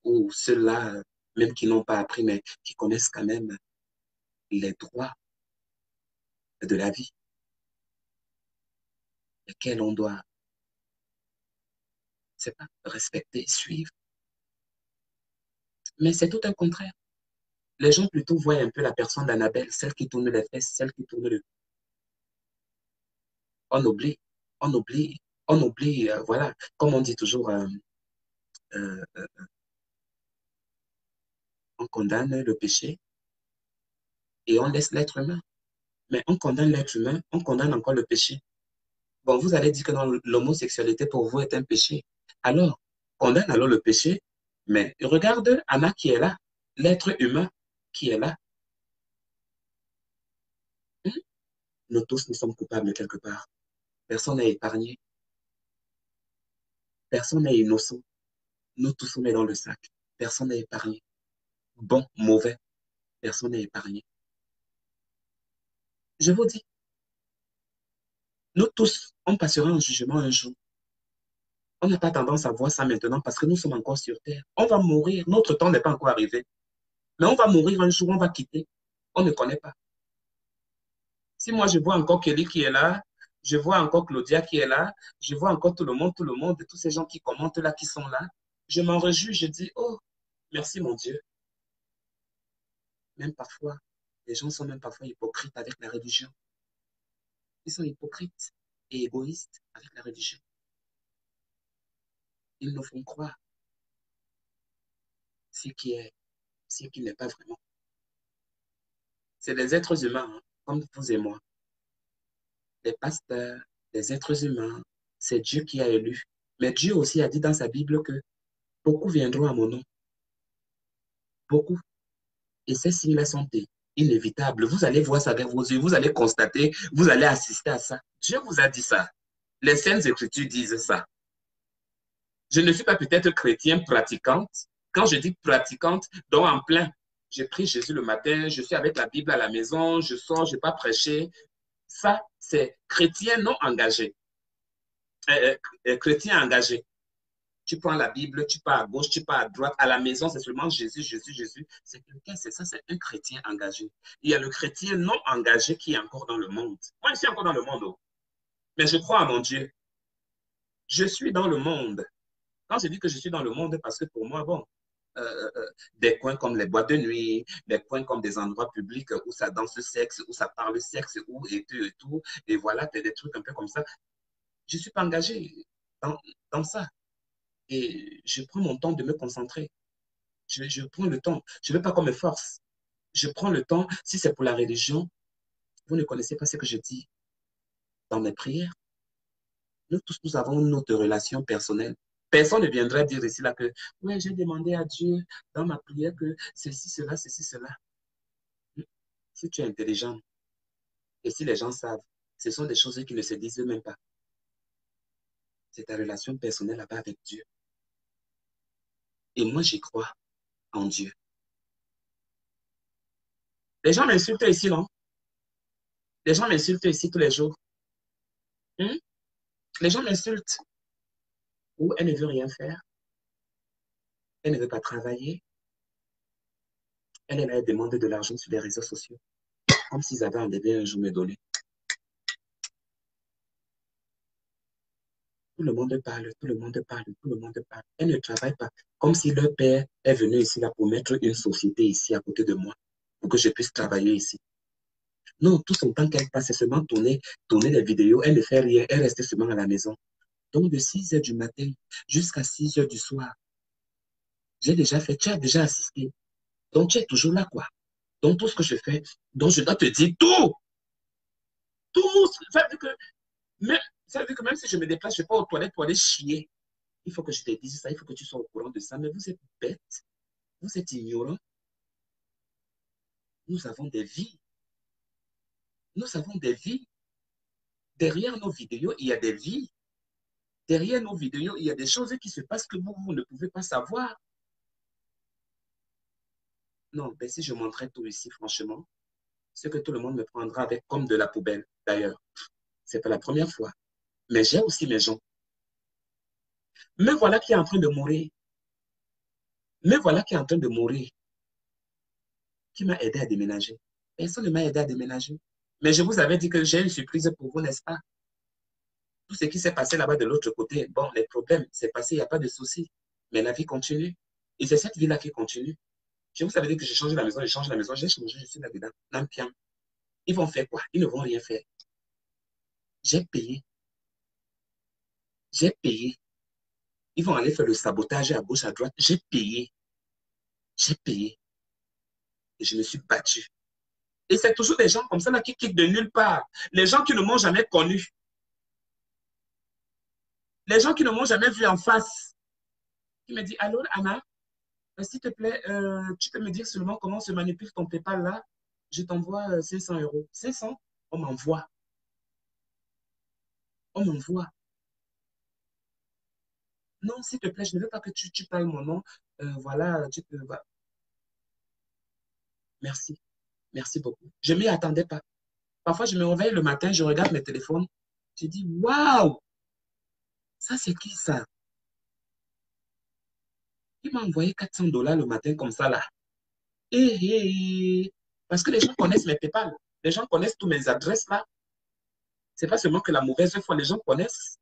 Ou ceux-là, même qui n'ont pas appris, mais qui connaissent quand même les droits de la vie, lesquels on doit, c'est pas, respecter, suivre. Mais c'est tout un contraire. Les gens plutôt voient un peu la personne d'Annabelle, celle qui tourne les fesses, celle qui tourne le... On oublie, on oublie, on oublie, voilà, comme on dit toujours, euh, on condamne le péché et on laisse l'être humain. Mais on condamne l'être humain, on condamne encore le péché. Bon, vous allez dire que non, l'homosexualité pour vous est un péché. Alors, condamne alors le péché, mais regarde Anna qui est là, l'être humain qui est là. Hmm? Nous tous, nous sommes coupables quelque part. Personne n'est épargné. Personne n'est innocent. Nous tous, on est dans le sac. Personne n'est épargné. Bon, mauvais, personne n'est épargné. Je vous dis, nous tous, on passera un jugement un jour. On n'a pas tendance à voir ça maintenant parce que nous sommes encore sur Terre. On va mourir. Notre temps n'est pas encore arrivé. Mais on va mourir un jour, on va quitter. On ne connaît pas. Si moi, je vois encore Kelly qui est là, je vois encore Claudia qui est là, je vois encore tout le monde, tous ces gens qui commentent là, qui sont là, je m'en réjouis, je dis, oh, merci mon Dieu. Même parfois, les gens sont même parfois hypocrites avec la religion. Ils sont hypocrites et égoïstes avec la religion. Ils nous font croire ce qui est, ce qui n'est pas vraiment. C'est des êtres humains, hein, comme vous et moi. Les pasteurs, les êtres humains, c'est Dieu qui a élu. Mais Dieu aussi a dit dans sa Bible que beaucoup viendront à mon nom. Beaucoup. Et ces signes-là sont inévitables. Vous allez voir ça avec vos yeux, vous allez constater, vous allez assister à ça. Dieu vous a dit ça. Les Saintes Écritures disent ça. Je ne suis pas peut-être chrétien pratiquante. Quand je dis pratiquante, donc en plein, j'ai pris Jésus le matin, je suis avec la Bible à la maison, je sors, je n'ai pas prêché. Ça, c'est chrétien non engagé. Chrétien engagé. Tu prends la Bible, tu pars à gauche, tu pars à droite. À la maison, c'est seulement Jésus, Jésus, Jésus. C'est quelqu'un, c'est ça, c'est un chrétien engagé. Il y a le chrétien non engagé qui est encore dans le monde. Moi, je suis encore dans le monde, oh. Mais je crois à mon Dieu. Je suis dans le monde. Quand je dis que je suis dans le monde, parce que pour moi, bon, des coins comme les boîtes de nuit, des coins comme des endroits publics où ça danse le sexe, où ça parle sexe, où et tout, et voilà, des trucs un peu comme ça. Je ne suis pas engagé dans ça. Et je prends mon temps de me concentrer. Je prends le temps. Je ne veux pas qu'on me force. Je prends le temps. Si c'est pour la religion, vous ne connaissez pas ce que je dis dans mes prières. Nous tous, nous avons notre relation personnelle. Personne ne viendra dire ici là que ouais, j'ai demandé à Dieu dans ma prière que ceci, cela, ceci, cela. Si tu es intelligent et si les gens savent, ce sont des choses qui ne se disent même pas. C'est ta relation personnelle là-bas avec Dieu. Et moi, j'y crois en Dieu. Les gens m'insultent ici, non? Les gens m'insultent ici tous les jours. Hmm? Les gens m'insultent. Ou elle ne veut rien faire. Elle ne veut pas travailler. Elle demande de l'argent sur les réseaux sociaux. Comme s'ils avaient un bébé un jour me donner. Tout le monde parle, tout le monde parle, tout le monde parle. Elle ne travaille pas. Comme si leur père est venu ici là pour mettre une société ici à côté de moi. Pour que je puisse travailler ici. Non, tout son temps qu'elle passe, c'est seulement tourner des vidéos. Elle ne fait rien. Elle reste seulement à la maison. Donc de 6 heures du matin jusqu'à 6 heures du soir, j'ai déjà fait, tu as déjà assisté. Donc tu es toujours là, quoi. Donc tout ce que je fais, donc je dois te dire tout. Tout. Ça veut dire que même si je me déplace, je ne vais pas aux toilettes pour aller chier. Il faut que je te dise ça, il faut que tu sois au courant de ça. Mais vous êtes bête. Vous êtes ignorants. Nous avons des vies. Nous avons des vies. Derrière nos vidéos, il y a des vies. Derrière nos vidéos, il y a des choses qui se passent que vous ne pouvez pas savoir. Non, ben si je montrais tout ici, franchement, ce que tout le monde me prendra avec comme de la poubelle. D'ailleurs, ce n'est pas la première fois. Mais j'ai aussi mes gens. Me voilà qui est en train de mourir. Me voilà qui est en train de mourir. Qui m'a aidé à déménager? Personne ne m'a aidé à déménager. Mais je vous avais dit que j'ai une surprise pour vous, n'est-ce pas? Tout ce qui s'est passé là-bas de l'autre côté, bon, les problèmes, c'est passé, il n'y a pas de souci. Mais la vie continue. Et c'est cette vie-là qui continue. Je vous avais dit que j'ai changé la maison, j'ai changé la maison, j'ai changé, je suis là-dedans. Nampian. Ils vont faire quoi? Ils ne vont rien faire. J'ai payé. J'ai payé. Ils vont aller faire le sabotage à gauche, à droite. J'ai payé. J'ai payé. Et je me suis battu. Et c'est toujours des gens comme ça là qui quittent de nulle part. Les gens qui ne m'ont jamais connu. Les gens qui ne m'ont jamais vu en face. Qui me disent, allô Anna, s'il te plaît, tu peux me dire seulement comment se manipule ton PayPal là? Je t'envoie 500 euros. 500? On m'envoie. On m'envoie. Non, s'il te plaît, je ne veux pas que tu parles mon nom. Voilà, tu peux. Merci. Merci beaucoup. Je ne m'y attendais pas. Parfois, je me réveille le matin, je regarde mes téléphones. Je dis, waouh! Ça, c'est qui ça? Il m'a envoyé 400 $ le matin comme ça là. Parce que les gens connaissent mes PayPal. Les gens connaissent toutes mes adresses là. Ce n'est pas seulement que la mauvaise foi, les gens connaissent.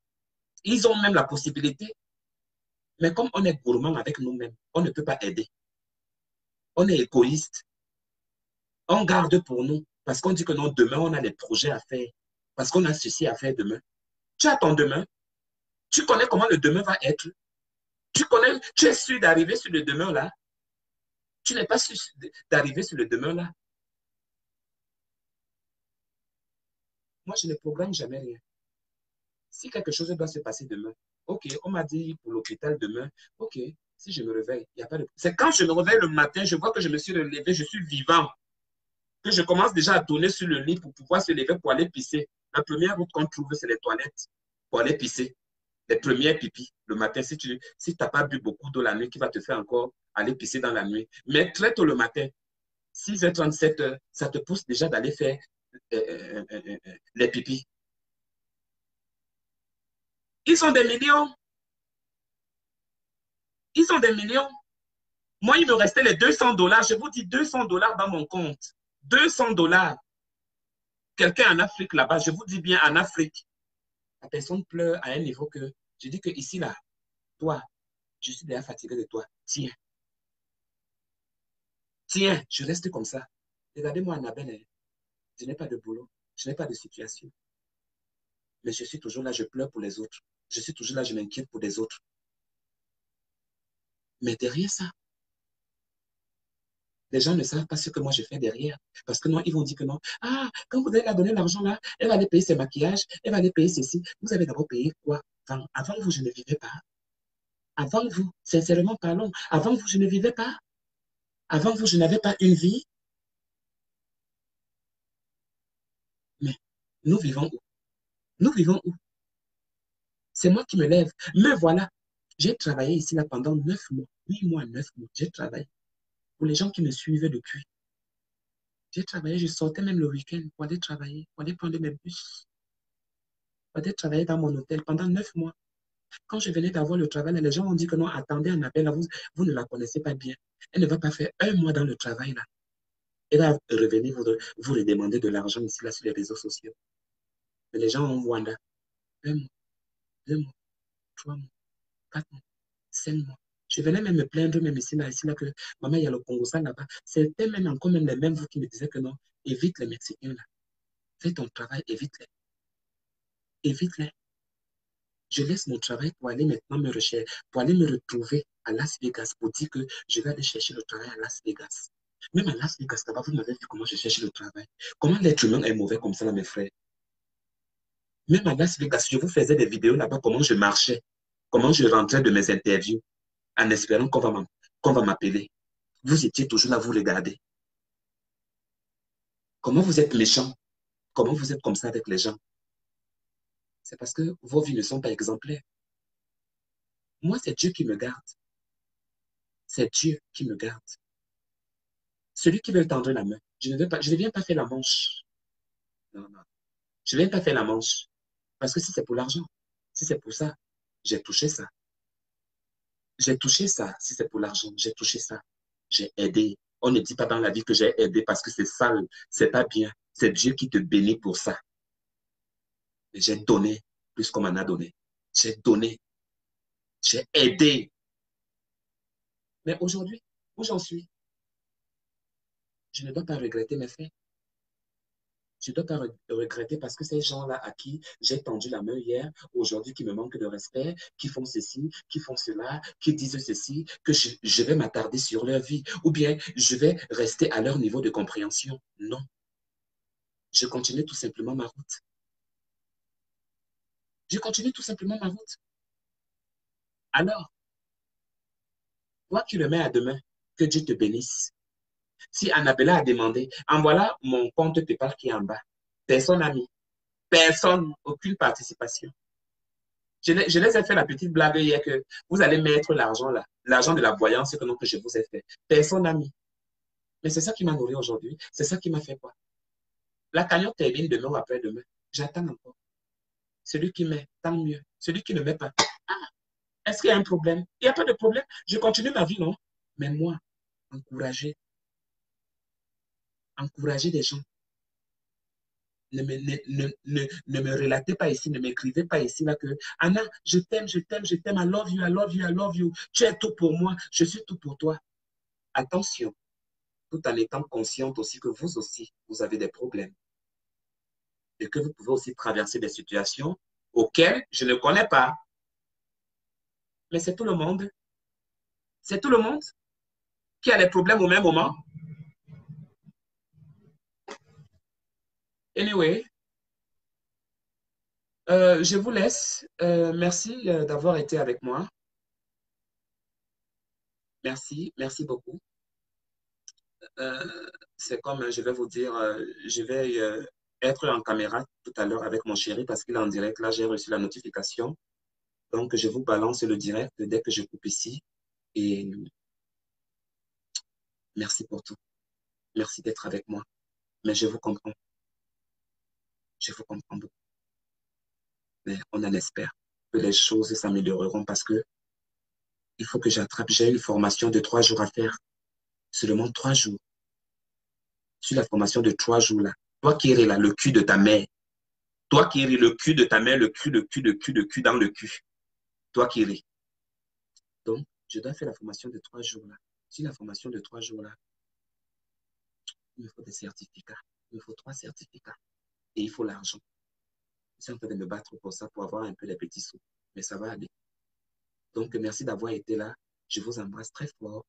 Ils ont même la possibilité. Mais comme on est gourmand avec nous-mêmes, on ne peut pas aider. On est égoïste. On garde pour nous. Parce qu'on dit que non, demain, on a des projets à faire. Parce qu'on a ceci à faire demain. Tu as ton demain. Tu connais comment le demain va être. Tu es sûr d'arriver sur le demain là. Tu n'es pas sûr d'arriver sur le demain là. Moi, je ne programme jamais rien. Si quelque chose doit se passer demain, ok, on m'a dit pour l'hôpital demain, ok, si je me réveille, il n'y a pas de... C'est quand je me réveille le matin, je vois que je me suis relevé, je suis vivant, que je commence déjà à tourner sur le lit pour pouvoir se lever pour aller pisser. La première route qu'on trouve, c'est les toilettes pour aller pisser. Les premières pipis le matin, si tu n'as pas bu beaucoup d'eau la nuit, qui va te faire encore aller pisser dans la nuit. Mais très tôt le matin, 6h37, ça te pousse déjà d'aller faire les pipis. Ils ont des millions. Ils ont des millions. Moi, il me restait les 200 $. Je vous dis 200 $ dans mon compte. 200 $. Quelqu'un en Afrique là-bas, je vous dis bien en Afrique. La personne pleure à un niveau que je dis que ici, là, toi, je suis déjà fatigué de toi. Tiens. Tiens, je reste comme ça. Regardez-moi, Annabelle. Je n'ai pas de boulot. Je n'ai pas de situation. Mais je suis toujours là, je pleure pour les autres. Je suis toujours là, je m'inquiète pour les autres. Mais derrière ça, les gens ne savent pas ce que moi je fais derrière. Parce que non, ils vont dire que non. Ah, quand vous allez la donner l'argent là, elle va aller payer ses maquillages, elle va aller payer ceci. Vous avez d'abord payé quoi? Avant vous, je ne vivais pas. Avant vous, sincèrement parlons, avant vous, je ne vivais pas. Avant vous, je n'avais pas une vie. Mais nous vivons où? Nous vivons où? C'est moi qui me lève. Me voilà. J'ai travaillé ici là pendant 9 mois. 8 mois, 9 mois. J'ai travaillé. Pour les gens qui me suivaient depuis. J'ai travaillé, je sortais même le week-end pour aller travailler, pour aller prendre mes bus, pour aller travailler dans mon hôtel pendant 9 mois. Quand je venais d'avoir le travail, les gens ont dit que non, attendez, Annabelle, vous ne la connaissez pas bien. Elle ne va pas faire 1 mois dans le travail là. Elle va revenir vous redemander de l'argent ici là sur les réseaux sociaux. Mais les gens ont Wanda. 1 mois, 2 mois, 3 mois, 4 mois, 5 mois. Je venais même me plaindre, même ici là, que maman, il y a le Congo ça là-bas. C'était même encore même les mêmes vous qui me disaient que non, évite les Mexicains là. Fais ton travail, évite-les. Évite-les. Je laisse mon travail pour aller maintenant me rechercher, pour aller me retrouver à Las Vegas pour dire que je vais aller chercher le travail à Las Vegas. Même à Las Vegas, là-bas, vous m'avez vu comment je cherche le travail. Comment l'être humain est mauvais comme ça, là, mes frères. Même à Las Vegas, je vous faisais des vidéos là-bas, comment je marchais, comment je rentrais de mes interviews, en espérant qu'on va m'appeler. Vous étiez toujours là, vous regardez. Comment vous êtes méchant? Comment vous êtes comme ça avec les gens? C'est parce que vos vies ne sont pas exemplaires. Moi, c'est Dieu qui me garde. C'est Dieu qui me garde. Celui qui veut tendre la main, je ne viens pas faire la manche. Non, non. Je ne viens pas faire la manche. Parce que si c'est pour l'argent, si c'est pour ça, j'ai touché ça. J'ai touché ça, si c'est pour l'argent, j'ai touché ça. J'ai aidé. On ne dit pas dans la vie que j'ai aidé parce que c'est sale, c'est pas bien. C'est Dieu qui te bénit pour ça. J'ai donné plus qu'on m'en a donné. J'ai donné. J'ai aidé. Mais aujourd'hui, où j'en suis? Je ne dois pas regretter mes faits. Je ne dois pas regretter parce que ces gens-là à qui j'ai tendu la main hier, aujourd'hui, qui me manquent de respect, qui font ceci, qui font cela, qui disent ceci, que je vais m'attarder sur leur vie ou bien je vais rester à leur niveau de compréhension. Non. Je continue tout simplement ma route. Je continue tout simplement ma route. Alors, toi qui le mets à demain, que Dieu te bénisse. Si Annabella a demandé, en voilà mon compte PayPal qui est en bas. Personne n'a mis. Personne, aucune participation. Je les ai fait la petite blague hier que vous allez mettre l'argent là, l'argent de la voyance que je vous ai fait. Personne n'a mis. Mais c'est ça qui m'a nourri aujourd'hui. C'est ça qui m'a fait quoi? La cagnotte termine demain ou après-demain. J'attends encore. Celui qui met, tant mieux. Celui qui ne met pas, est-ce qu'il y a un problème? Il n'y a pas de problème. Je continue ma vie, non? Mais moi, encourager, encourager des gens. Ne me relatez pas ici, ne m'écrivez pas ici là que Anna, je t'aime, je t'aime, je t'aime, I love you, I love you, I love you. Tu es tout pour moi, je suis tout pour toi. Attention, tout en étant consciente aussi que vous aussi, vous avez des problèmes et que vous pouvez aussi traverser des situations auxquelles je ne connais pas. Mais c'est tout le monde. C'est tout le monde qui a les problèmes au même moment. Anyway, je vous laisse. Merci d'avoir été avec moi. Merci, merci beaucoup. C'est comme, je vais vous dire, je vais être en caméra tout à l'heure avec mon chéri parce qu'il est en direct. Là, j'ai reçu la notification. Donc, je vous balance le direct dès que je coupe ici. Et merci pour tout. Merci d'être avec moi. Mais je vous comprends. Je vous comprends beaucoup. Mais on en espère que les choses s'amélioreront parce que il faut que j'attrape. J'ai une formation de 3 jours à faire. Seulement 3 jours. Sur la formation de 3 jours là. Toi qui es là, le cul de ta mère. Toi qui ris, le cul de ta mère, le cul dans le cul. Toi qui ris. Donc, je dois faire la formation de 3 jours là. Sur la formation de 3 jours là, il me faut des certificats. Il me faut 3 certificats. Et il faut l'argent. Je suis en train de me battre pour ça, pour avoir un peu des petits sous. Mais ça va aller. Donc, merci d'avoir été là. Je vous embrasse très fort.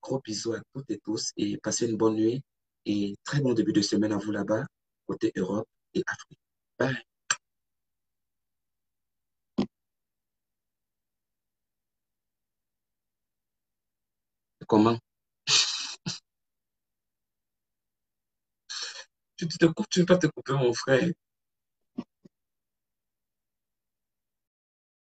Gros bisous à toutes et tous et passez une bonne nuit et très bon début de semaine à vous là-bas, côté Europe et Afrique. Bye. Comment? Tu te coupes, tu ne veux pas te couper, mon frère.